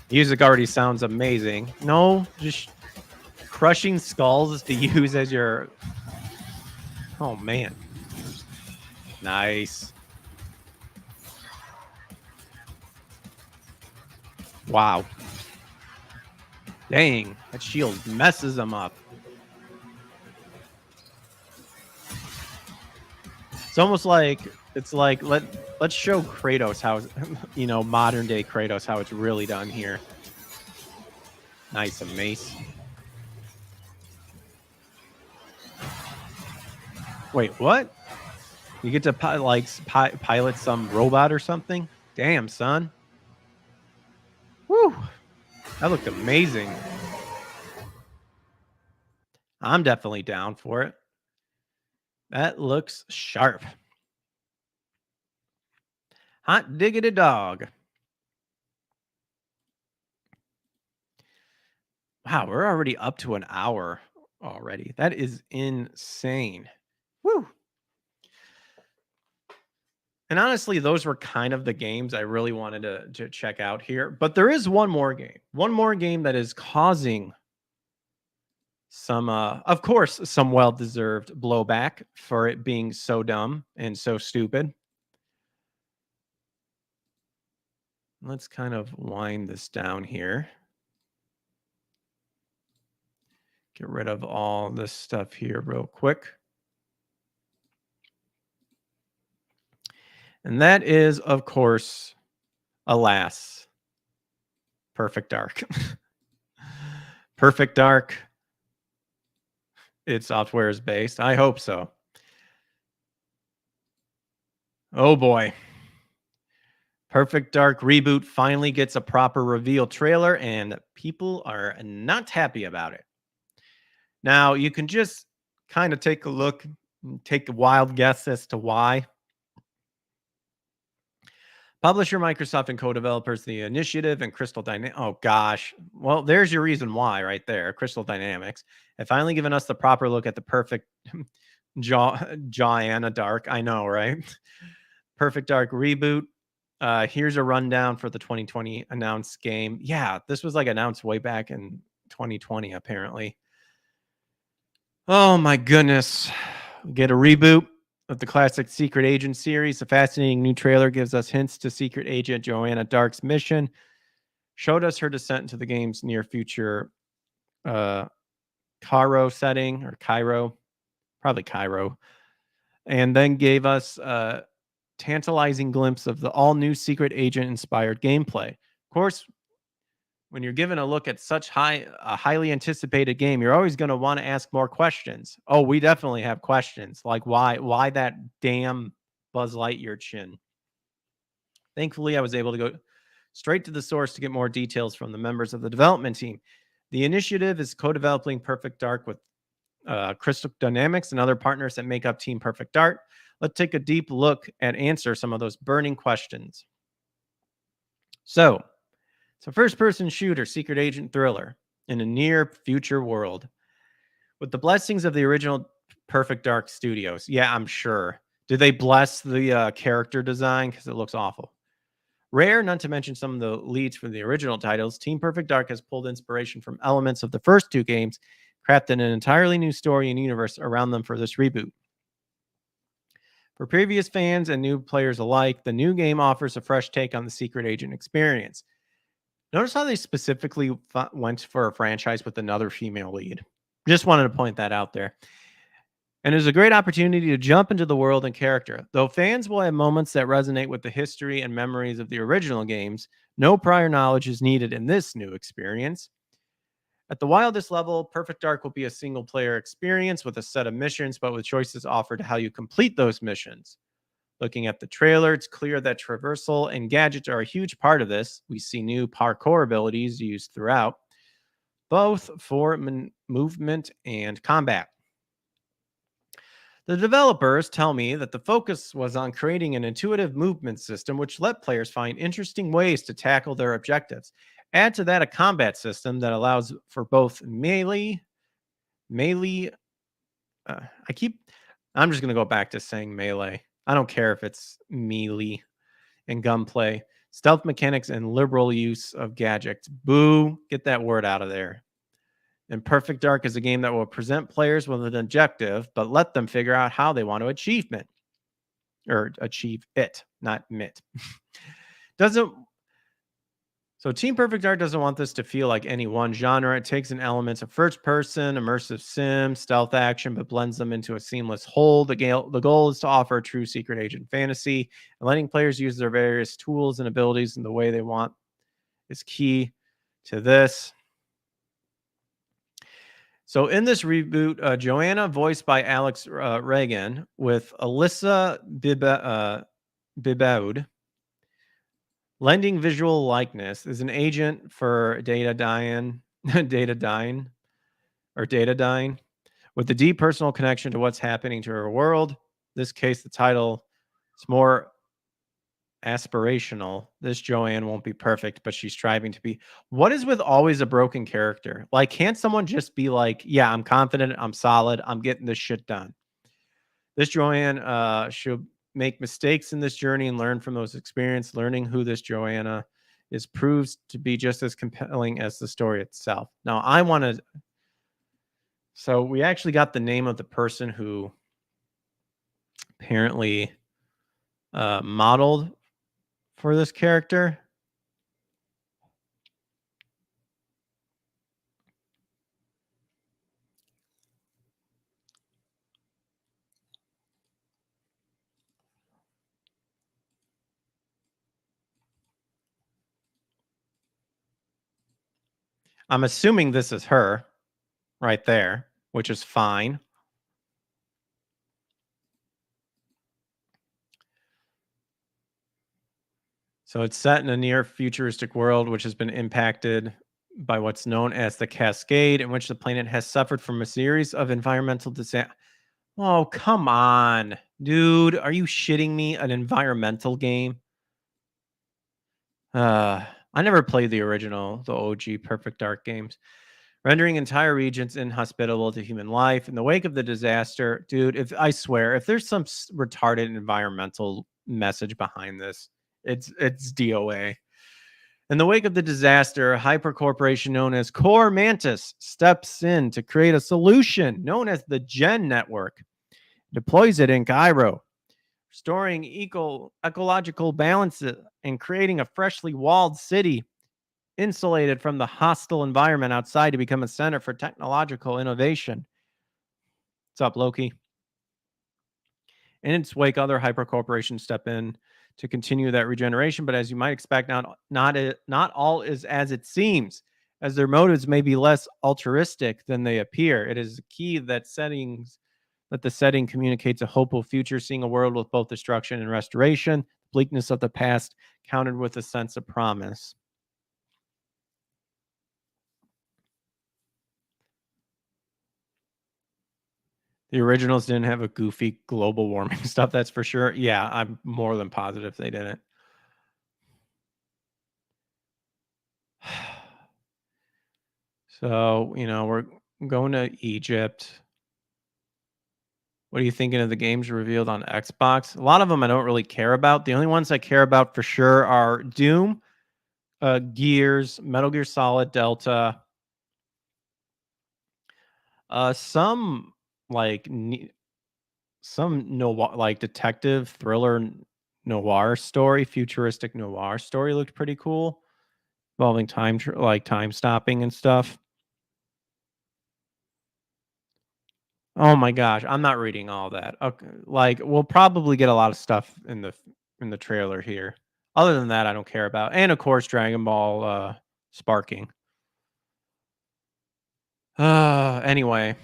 Music already sounds amazing. No, just crushing skulls to use as your... Oh, man. Nice. Wow. Dang, that shield messes them up. It's almost like let's show Kratos how, modern day Kratos how it's really done here. Nice, a mace. Wait, what? You get to pilot some robot or something? Damn, son. Woo! That looked amazing. I'm definitely down for it. That looks sharp. Hot diggity dog. Wow, we're already up to an hour already. That is insane. Woo! And honestly, those were kind of the games I really wanted to check out here. But there is one more game that is causing some, of course, some well-deserved blowback for it being so dumb and so stupid. Let's kind of wind this down here. Get rid of all this stuff here real quick. And that is, of course, alas, Perfect Dark. Perfect Dark. Its software is based. I hope so. Oh boy. Perfect Dark reboot finally gets a proper reveal trailer, and people are not happy about it. Now, you can just kind of take a look, take a wild guess as to why. Publisher Microsoft and co-developers The Initiative and Crystal Dynamics. Oh gosh. Well, there's your reason why right there. Crystal Dynamics have finally given us the proper look at the perfect Joanna Dark. I know, right? Perfect Dark reboot. Here's a rundown for the 2020 announced game. Yeah, this was like announced way back in 2020, apparently. Oh my goodness. We get a reboot of the classic Secret Agent series. The fascinating new trailer gives us hints to Secret Agent Joanna Dark's mission, showed us her descent into the game's near future Cairo setting, or Cairo, probably Cairo, and then gave us a tantalizing glimpse of the all-new Secret Agent-inspired gameplay. Of course, when you're given a look at such a highly anticipated game, you're always going to want to ask more questions. Oh, we definitely have questions, like why that damn Buzz Lightyear chin? Thankfully, I was able to go straight to the source to get more details from the members of the development team. The Initiative is co-developing Perfect Dark with Crystal Dynamics and other partners that make up Team Perfect Dark. Let's take a deep look and answer some of those burning questions. So, it's a first-person shooter, secret agent thriller in a near-future world. With the blessings of the original Perfect Dark Studios. Yeah, I'm sure. Did they bless the character design? Because it looks awful. Rare, not to mention some of the leads from the original titles, Team Perfect Dark has pulled inspiration from elements of the first two games, crafted an entirely new story and universe around them for this reboot. For previous fans and new players alike, the new game offers a fresh take on the secret agent experience. Notice how they specifically went for a franchise with another female lead. Just wanted to point that out there. And it is a great opportunity to jump into the world and character. Though fans will have moments that resonate with the history and memories of the original games, no prior knowledge is needed in this new experience. At the wildest level, Perfect Dark will be a single-player experience with a set of missions, but with choices offered how you complete those missions. Looking at the trailer, it's clear that traversal and gadgets are a huge part of this. We see new parkour abilities used throughout, both for movement and combat. The developers tell me that the focus was on creating an intuitive movement system which let players find interesting ways to tackle their objectives. Add to that a combat system that allows for both melee. I'm just going to go back to saying melee. I don't care if it's melee and gunplay. stealth mechanics, and liberal use of gadgets. Boo, get that word out of there. And Perfect Dark is a game that will present players with an objective, but let them figure out how they want to achieve it, not mit. So Team Perfect Dark doesn't want this to feel like any one genre. It takes an elements of first person, immersive sim, stealth action, but blends them into a seamless whole. The goal is to offer a true secret agent fantasy, and letting players use their various tools and abilities in the way they want is key to this. So in this reboot, Joanna, voiced by Alex Reagan, with Alyssa Bibaud, lending visual likeness, is an agent for Datadyne, with a deep personal connection to what's happening to her world. In this case, the title is more aspirational. This Joanne won't be perfect, but she's striving to be. What is with always a broken character? Like, can't someone just be like, yeah, I'm confident, I'm solid, I'm getting this shit done? This Joanne should make mistakes in this journey and learn from those experiences. Learning who this Joanna is proves to be just as compelling as the story itself. Now, I want to. So we actually got the name of the person who apparently modeled for this character. I'm assuming this is her right there, which is fine. So it's set in a near futuristic world, which has been impacted by what's known as the Cascade, in which the planet has suffered from a series of environmental disasters. Oh, come on, dude. Are you shitting me? An environmental game? I never played the original, the OG Perfect Dark games. Rendering entire regions inhospitable to human life. In the wake of the disaster, dude, I swear, if there's some retarded environmental message behind this, it's DOA. In the wake of the disaster, a hyper corporation known as Core Mantis steps in to create a solution known as the Gen Network. Deploys it in Cairo, restoring ecological balance and creating a freshly walled city insulated from the hostile environment outside to become a center for technological innovation. What's up, Loki? In its wake, other hypercorporations step in to continue that regeneration, but as you might expect, not all is as it seems, as their motives may be less altruistic than they appear. It is key that the setting communicates a hopeful future, seeing a world with both destruction and restoration, bleakness of the past countered with a sense of promise. The originals didn't have a goofy global warming stuff, that's for sure. Yeah, I'm more than positive they didn't. So, we're going to Egypt. What are you thinking of the games revealed on Xbox? A lot of them I don't really care about. The only ones I care about for sure are Doom, Gears, Metal Gear Solid Delta, some like some noir, like detective thriller noir story, futuristic noir story looked pretty cool, involving time stopping and stuff. Oh my gosh, I'm not reading all that. Okay, like we'll probably get a lot of stuff in the trailer here. Other than that, I don't care about. And of course, Dragon Ball sparking. Anyway.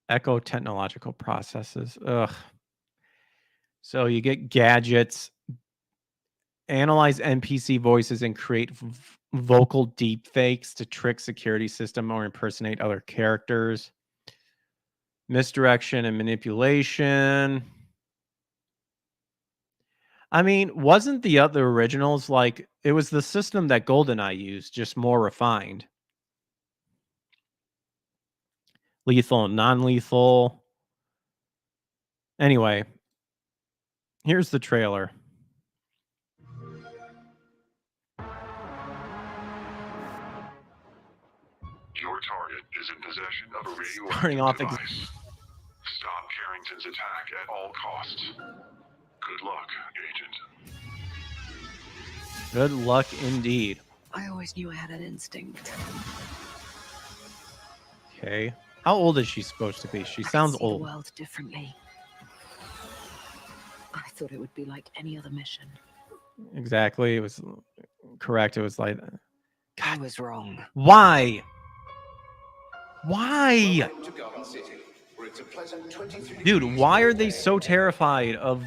Echo technological processes. Ugh. So you get gadgets, analyze NPC voices, and create vocal deep fakes to trick security system or impersonate other characters. Misdirection and manipulation. I mean, wasn't the other originals like it was the system that GoldenEye used, just more refined? Lethal and non-lethal. Anyway, Here's the trailer. Your target is in possession of a Starting radioactive off device. Stop Carrington's attack at all costs. Good luck, Agent. Good luck indeed. I always knew I had an instinct. Okay. How old is she supposed to be? She I sounds see the old. world differently. I thought it would be like any other mission. Exactly. It was correct. It was like, I was wrong. why? Why? Welcome to Garden City, where it's a pleasant 23 Dude, degrees why are all they day. so terrified of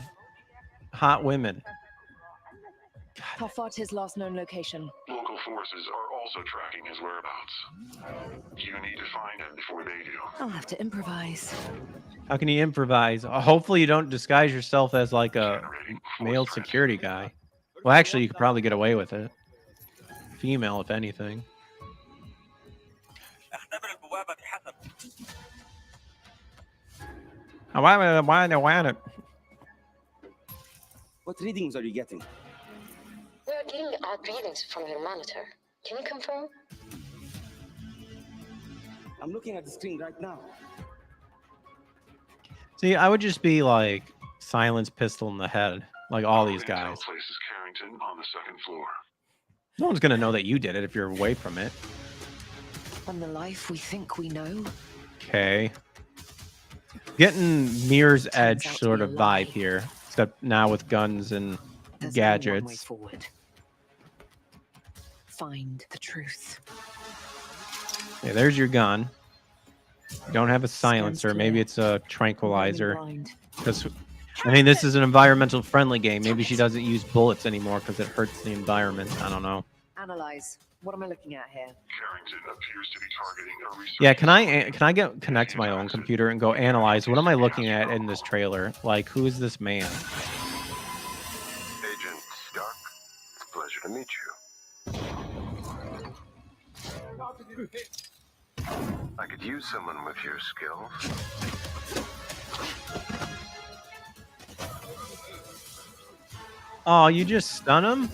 hot women? How far to his last known location? Local forces are also tracking his whereabouts. You need to find him before they do. I'll have to improvise. How can you improvise? Hopefully you don't disguise yourself as like a Generating male force security guy. Well, actually, you could probably get away with it. Female, if anything. Why? What readings are you getting? We are getting odd readings from your monitor. Can you confirm? I'm looking at the screen right now. See, I would just be like silence pistol in the head, like all these guys. Intel places Carrington on the second floor. No one's gonna know that you did it if you're away from it. On the life we think we know. Okay. Getting Mirror's Turns Edge out to sort be a of lie. vibe here, except now with guns and There's only one way gadgets. forward. Find the truth. Yeah, there's your gun. You don't have a silencer. Maybe clear. it's a tranquilizer. Blind. Because I mean, this is an environmental friendly game. Maybe she doesn't use bullets anymore because it hurts the environment. I don't know. Analyze. What am I looking at here? Carrington appears to be targeting a research. Yeah, can I connect to my own computer and go analyze what am I looking at in this trailer? Like, who is this man? Agent Stark, it's a pleasure to meet you. I could use someone with your skills. Oh, you just stun him?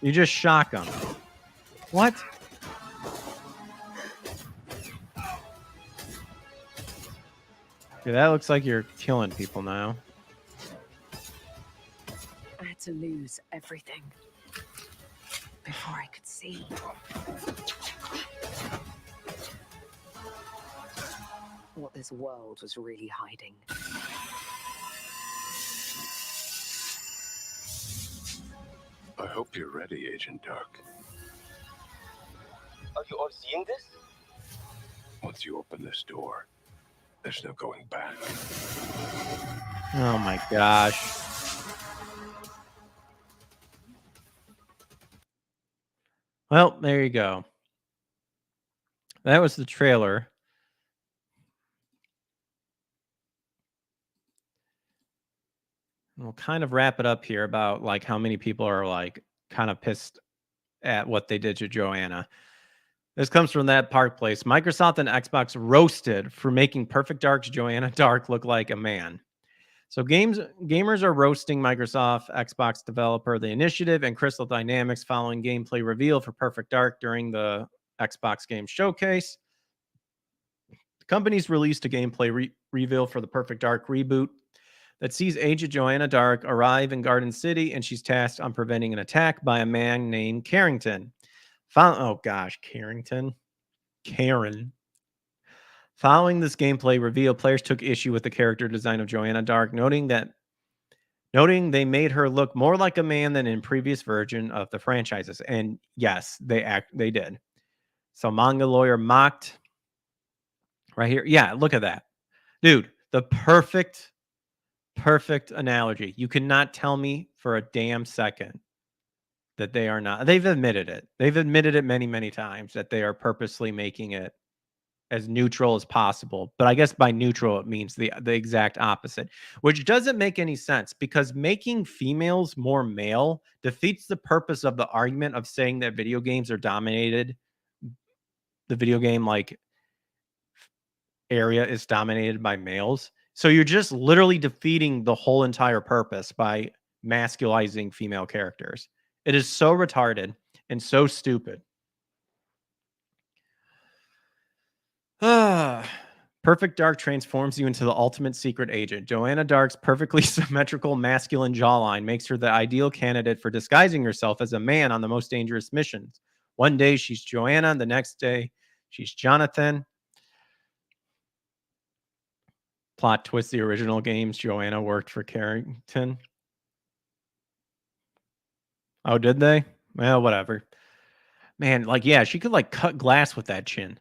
You just shock him. What? Okay, that looks like you're killing people now. I had to lose everything before I could see. What this world was really hiding. I hope you're ready, Agent Dark. Are you all seeing this? Once you open this door, there's no going back. Oh my gosh. Well, there you go. That was the trailer. We'll kind of wrap it up here about like how many people are like kind of pissed at what they did to Joanna. This comes from that Park Place. Microsoft and Xbox roasted for making Perfect Dark's Joanna Dark look like a man. So gamers are roasting Microsoft, Xbox developer, The Initiative, and Crystal Dynamics following gameplay reveal for Perfect Dark during the Xbox Game Showcase. The company's released a gameplay reveal for the Perfect Dark reboot that sees Agent Joanna Dark arrive in Garden City, and she's tasked on preventing an attack by a man named Carrington. Oh gosh, Carrington. Karen. Following this gameplay reveal, players took issue with the character design of Joanna Dark, noting they made her look more like a man than in previous version of the franchises. And yes, they did. So Manga Lawyer mocked right here. Yeah, look at that. Dude, the perfect analogy. You cannot tell me for a damn second that they are not. They've admitted it. They've admitted it many, many times that they are purposely making it as neutral as possible. But I guess by neutral, it means the exact opposite, which doesn't make any sense because making females more male defeats the purpose of the argument of saying that video games are dominated. The video game like area is dominated by males. So you're just literally defeating the whole entire purpose by masculizing female characters. It is so retarded and so stupid. Perfect Dark transforms you into the ultimate secret agent. Joanna Dark's perfectly symmetrical masculine jawline makes her the ideal candidate for disguising herself as a man on the most dangerous missions. One day she's Joanna, the next day she's Jonathan. Plot twist: the original games, Joanna worked for Carrington. Oh, did they? Well, whatever. Man, like, yeah, she could like cut glass with that chin.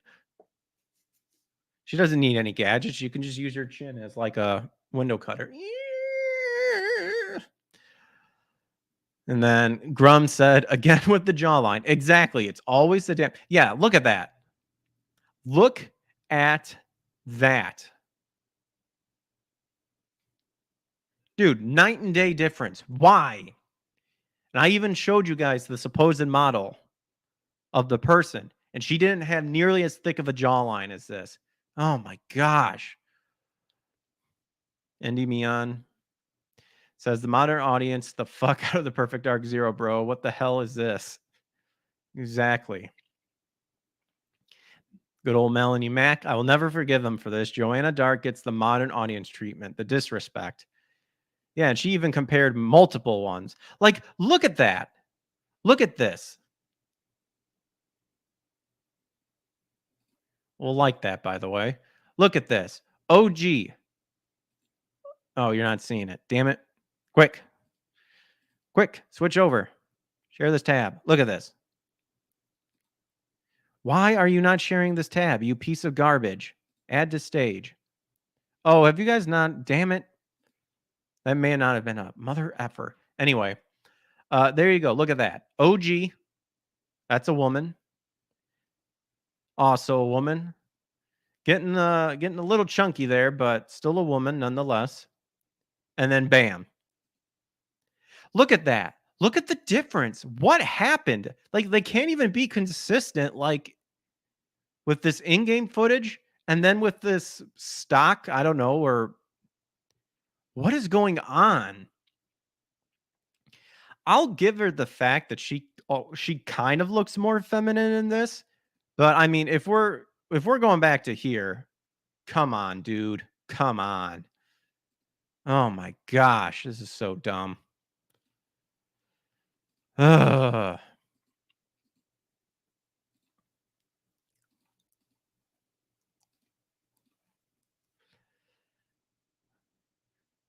She doesn't need any gadgets. You can just use her chin as like a window cutter. And then Grum said, again with the jawline. Exactly. It's always the damn. Yeah, look at that. Look at that. Dude, night and day difference. Why? And I even showed you guys the supposed model of the person, and she didn't have nearly as thick of a jawline as this. Oh my gosh. Indy Mion says, the modern audience, the fuck out of the Perfect Dark Zero, bro. What the hell is this? Exactly. Good old Melanie Mack. I will never forgive them for this. Joanna Dark gets the modern audience treatment, the disrespect. Yeah, and she even compared multiple ones. Like, look at that. Look at this. We'll like that, by the way. Look at this. OG. Oh, you're not seeing it. Damn it. Quick. Quick. Switch over. Share this tab. Look at this. Why are you not sharing this tab, you piece of garbage? Add to stage. Oh, have you guys not? Damn it. That may not have been a mother effer. Anyway, there you go. Look at that. OG. That's a woman. Also a woman. Getting a little chunky there, but still a woman nonetheless. And then bam. Look at that. Look at the difference. What happened? Like, they can't even be consistent, like, with this in-game footage and then with this stock, I don't know, or what is going on? I'll give her the fact that she kind of looks more feminine in this, but I mean, if we're going back to here, come on, dude. Come on. Oh my gosh, this is so dumb. Ugh.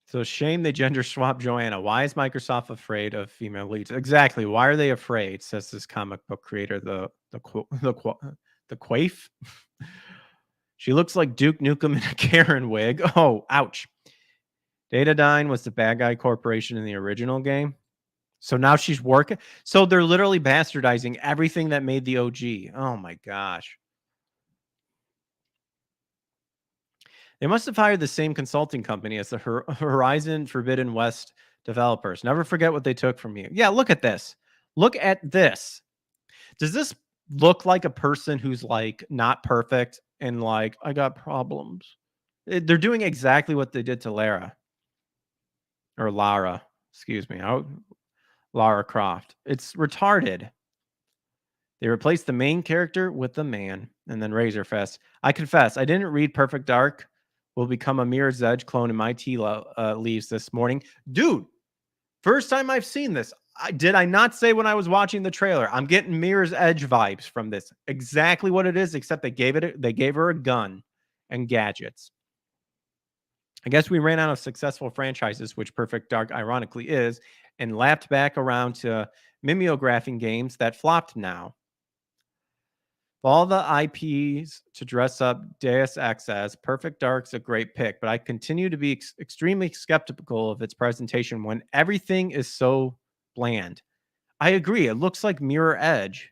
So shame they gender swap Joanna. Why is Microsoft afraid of female leads? Exactly. Why are they afraid? Says this comic book creator, the Quaif. She looks like Duke Nukem in a Karen wig. Oh, ouch. Datadyne was the bad guy corporation in the original game. So now she's working. So they're literally bastardizing everything that made the OG. Oh my gosh. They must have hired the same consulting company as the Horizon Forbidden West developers. Never forget what they took from you. Yeah, look at this. Look at this. Does this look like a person who's like not perfect and like, I got problems? They're doing exactly what they did to Lara. Or Lara, excuse me. Lara Croft. It's retarded. They replaced the main character with the man. And then Razorfest. I confess, I didn't read Perfect Dark. Will become a Mirror's Edge clone in my tea leaves this morning. Dude, first time I've seen this. Did I not say when I was watching the trailer? I'm getting Mirror's Edge vibes from this. Exactly what it is, except they gave her a gun and gadgets. I guess we ran out of successful franchises, which Perfect Dark ironically is, and lapped back around to mimeographing games that flopped now. All the IPs to dress up Deus Ex as, Perfect Dark's a great pick, but I continue to be extremely skeptical of its presentation when everything is so bland. I agree. It looks like Mirror Edge.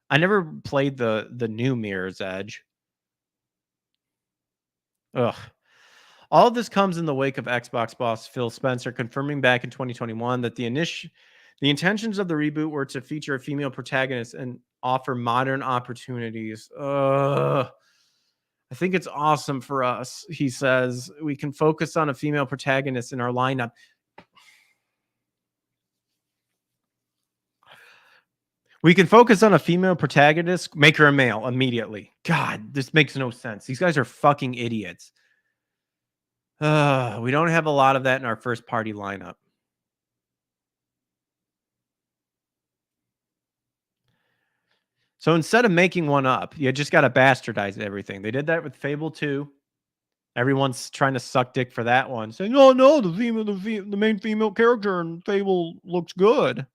I never played the new Mirror's Edge. Ugh. All of this comes in the wake of Xbox boss Phil Spencer confirming back in 2021 that the intentions of the reboot were to feature a female protagonist and offer modern opportunities. I I think it's awesome for us. He says we can focus on a female protagonist in our lineup. We can focus on a female protagonist, make her a male immediately. God, this makes no sense. These guys are fucking idiots. We don't have a lot of that in our first party lineup. So instead of making one up, you just got to bastardize everything. They did that with Fable 2. Everyone's trying to suck dick for that one, saying, "Oh no, the main female character in Fable looks good."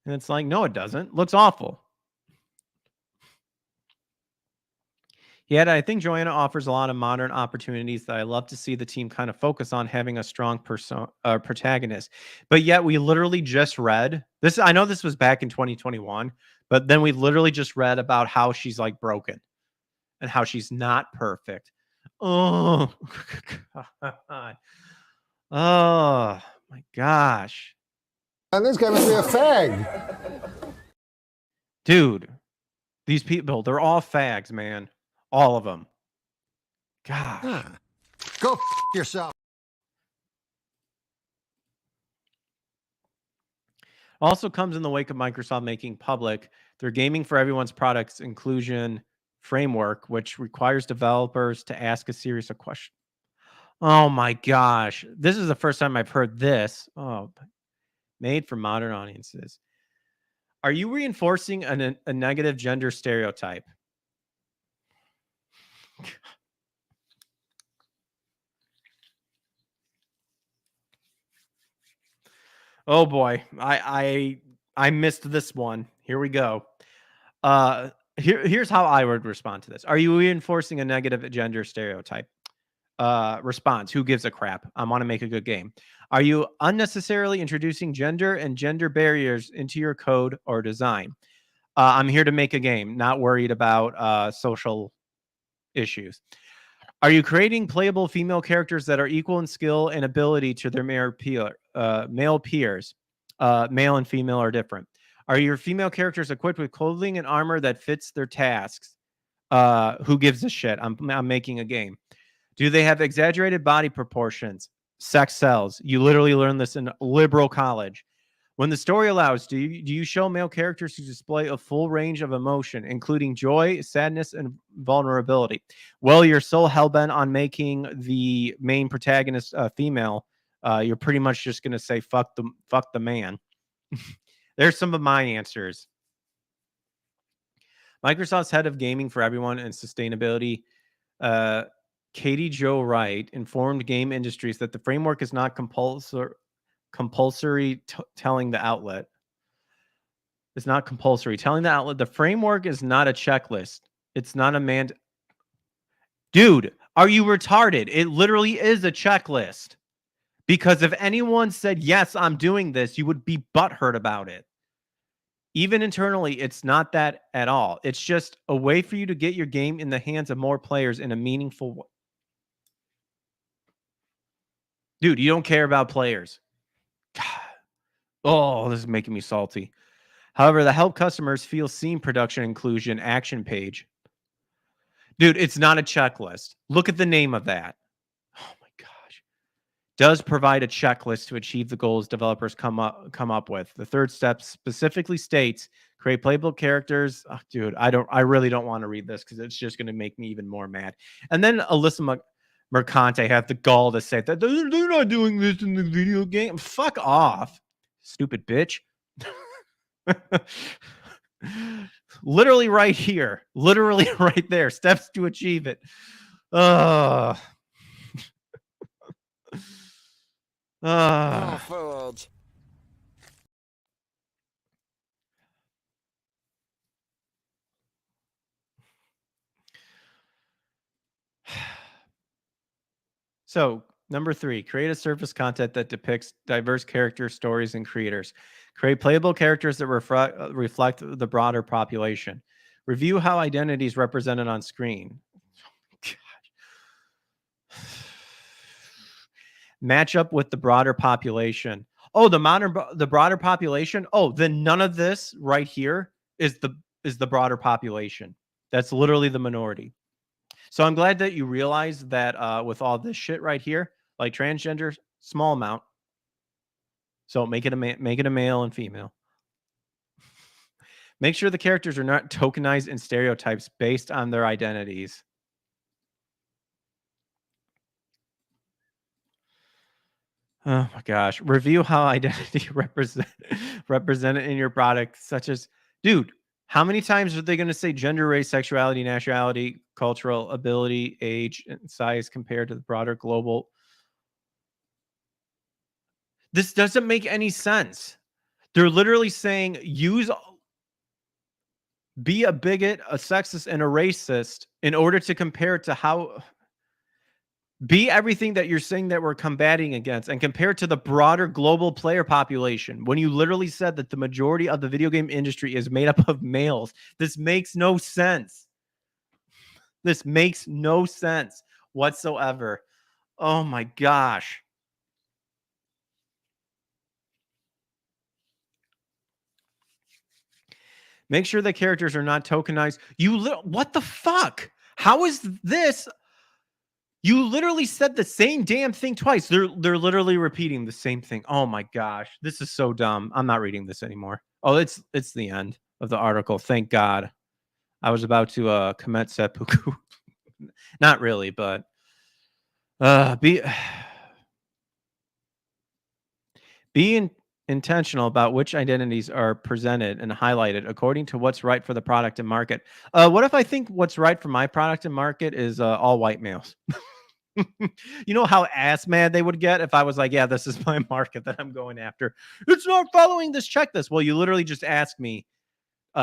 And it's like, no, it doesn't. Looks awful. Yet, I think Joanna offers a lot of modern opportunities that I love to see the team kind of focus on having a strong protagonist. But yet, we literally just read this. I know this was back in 2021, but then we literally just read about how she's like broken and how she's not perfect. Oh, God. Oh, my gosh. And this guy must be a fag. Dude, these people, they're all fags, man. All of them. God. Go yourself. Also comes in the wake of Microsoft making public their gaming for everyone's products inclusion framework, which requires developers to ask a series of questions. Oh my gosh. This is the first time I've heard this. Oh, made for modern audiences. Are you reinforcing a negative gender stereotype? Oh boy, I missed this one. Here we go. Here's how I would respond to this. Are you reinforcing a negative gender stereotype? Response: who gives a crap? I want to make a good game. Are you unnecessarily introducing gender and gender barriers into your code or design? I'm here to make a game, not worried about social issues. Are you creating playable female characters that are equal in skill and ability to their male peers? Male and female are different. Are your female characters equipped with clothing and armor that fits their tasks? Who gives a shit? I'm making a game. Do they have exaggerated body proportions? Sex sells. You literally learn this in liberal college. When the story allows, do you show male characters who display a full range of emotion, including joy, sadness, and vulnerability? Well, you're so hellbent on making the main protagonist female, you're pretty much just going to say fuck the man. There's some of my answers. Microsoft's head of gaming for everyone and sustainability, Katie Jo Wright, informed Game Industries that the framework is not compulsory telling the outlet. It's not compulsory telling the outlet. The framework is not a checklist. It's not a Dude, are you retarded? It literally is a checklist. Because if anyone said, yes, I'm doing this, you would be butthurt about it. Even internally, it's not that at all. It's just a way for you to get your game in the hands of more players in a meaningful way. Dude, you don't care about players. God. Oh, this is making me salty. However, the help customers feel seen production inclusion action page. Dude, it's not a checklist. Look at the name of that. Oh my gosh. Does provide a checklist to achieve the goals developers come up with. The third step specifically states create playable characters. Oh, dude, I really don't want to read this because it's just going to make me even more mad. And then Alyssa Mercante have the gall to say that they're not doing this in the video game. Fuck off, stupid bitch. Literally right here. Literally right there. Steps to achieve it. Oh, forward. So, number 3, create a surface content that depicts diverse characters, stories, and creators. Create playable characters that reflect the broader population. Review how identity is represented on screen. Match up with the broader population. Oh, the broader population. Oh, then none of this right here is the broader population. That's literally the minority. So I'm glad that you realize that with all this shit right here, like transgender, small amount. So make it a male and female. Make sure the characters are not tokenized in stereotypes based on their identities. Oh my gosh. Review how identity represented in your product, such as, dude, how many times are they going to say gender, race, sexuality, nationality, cultural ability, age, and size compared to the broader global? This doesn't make any sense. They're literally saying be a bigot, a sexist, and a racist in order to compare it to how be everything that you're saying that we're combating against and compare it to the broader global player population when you literally said that the majority of the video game industry is made up of males. This makes no sense. This makes no sense whatsoever. Oh my gosh. Make sure the characters are not tokenized. What the fuck? How is this? You literally said the same damn thing twice. They're literally repeating the same thing. Oh my gosh, this is so dumb. I'm not reading this anymore. Oh, it's the end of the article. Thank God. I was about to commit seppuku. Not really, but be intentional about which identities are presented and highlighted according to what's right for the product and market. What if I think what's right for my product and market is all white males? You know how ass mad they would get if I was like, yeah, this is my market that I'm going after. It's not following this checklist. Well, you literally just asked me,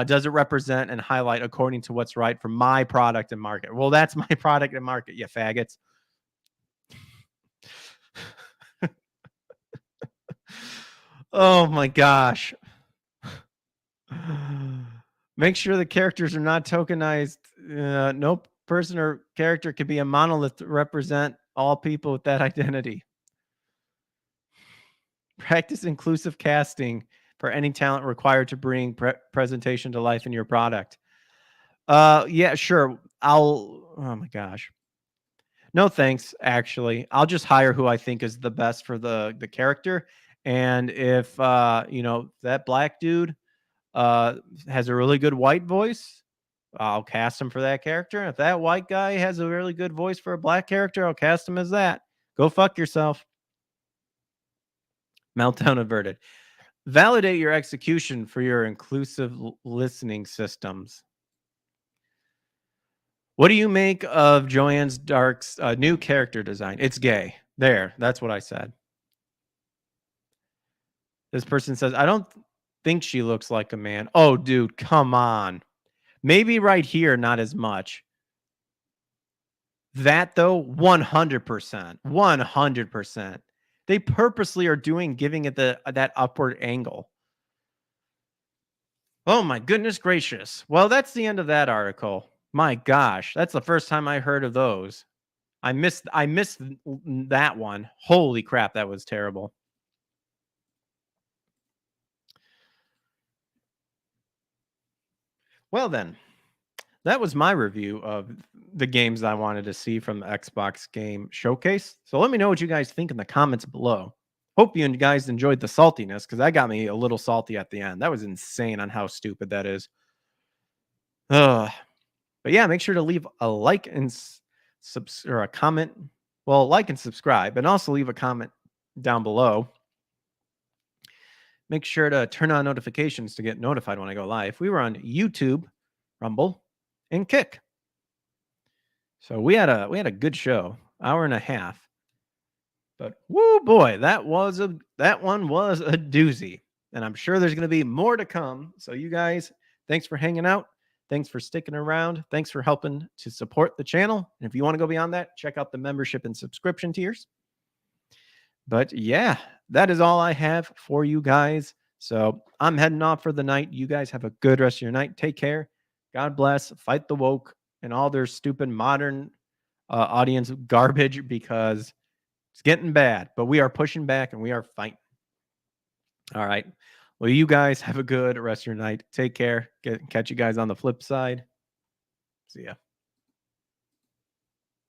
does it represent and highlight according to what's right for my product and market? Well, that's my product and market, you faggots. Oh my gosh. Make sure the characters are not tokenized. No person or character could be a monolith to represent all people with that identity. Practice inclusive casting for any talent required to bring presentation to life in your product. Yeah, sure. Oh my gosh. No thanks, actually. I'll just hire who I think is the best for the character. And if that black dude has a really good white voice, I'll cast him for that character. If that white guy has a really good voice for a black character, I'll cast him as that. Go fuck yourself. Meltdown averted. Validate your execution for your inclusive listening systems. What do you make of Joanne's Dark's new character design? It's gay. There, that's what I said. This person says, I don't think she looks like a man. Oh, dude, come on. Maybe right here, not as much. That, though, 100%. 100%. They purposely are giving it that upward angle. Oh, my goodness gracious. Well, that's the end of that article. My gosh, that's the first time I heard of those. I missed that one. Holy crap, that was terrible. Well then, that was my review of the games I wanted to see from the Xbox Game Showcase. So let me know what you guys think in the comments below. Hope you guys enjoyed the saltiness, because that got me a little salty at the end. That was insane on how stupid that is. But yeah, make sure to leave a like and or a comment. Well, like and subscribe, and also leave a comment down below. Make sure to turn on notifications to get notified when I go live. We were on YouTube, Rumble, and Kick. So we had a good show, hour and a half. But whoo boy, that one was a doozy. And I'm sure there's going to be more to come. So you guys, thanks for hanging out. Thanks for sticking around. Thanks for helping to support the channel. And if you want to go beyond that, check out the membership and subscription tiers. But yeah, that is all I have for you guys. So I'm heading off for the night. You guys have a good rest of your night. Take care. God bless. Fight the woke and all their stupid modern audience garbage, because it's getting bad. But we are pushing back and we are fighting. All right. Well, you guys have a good rest of your night. Take care. Catch you guys on the flip side. See ya.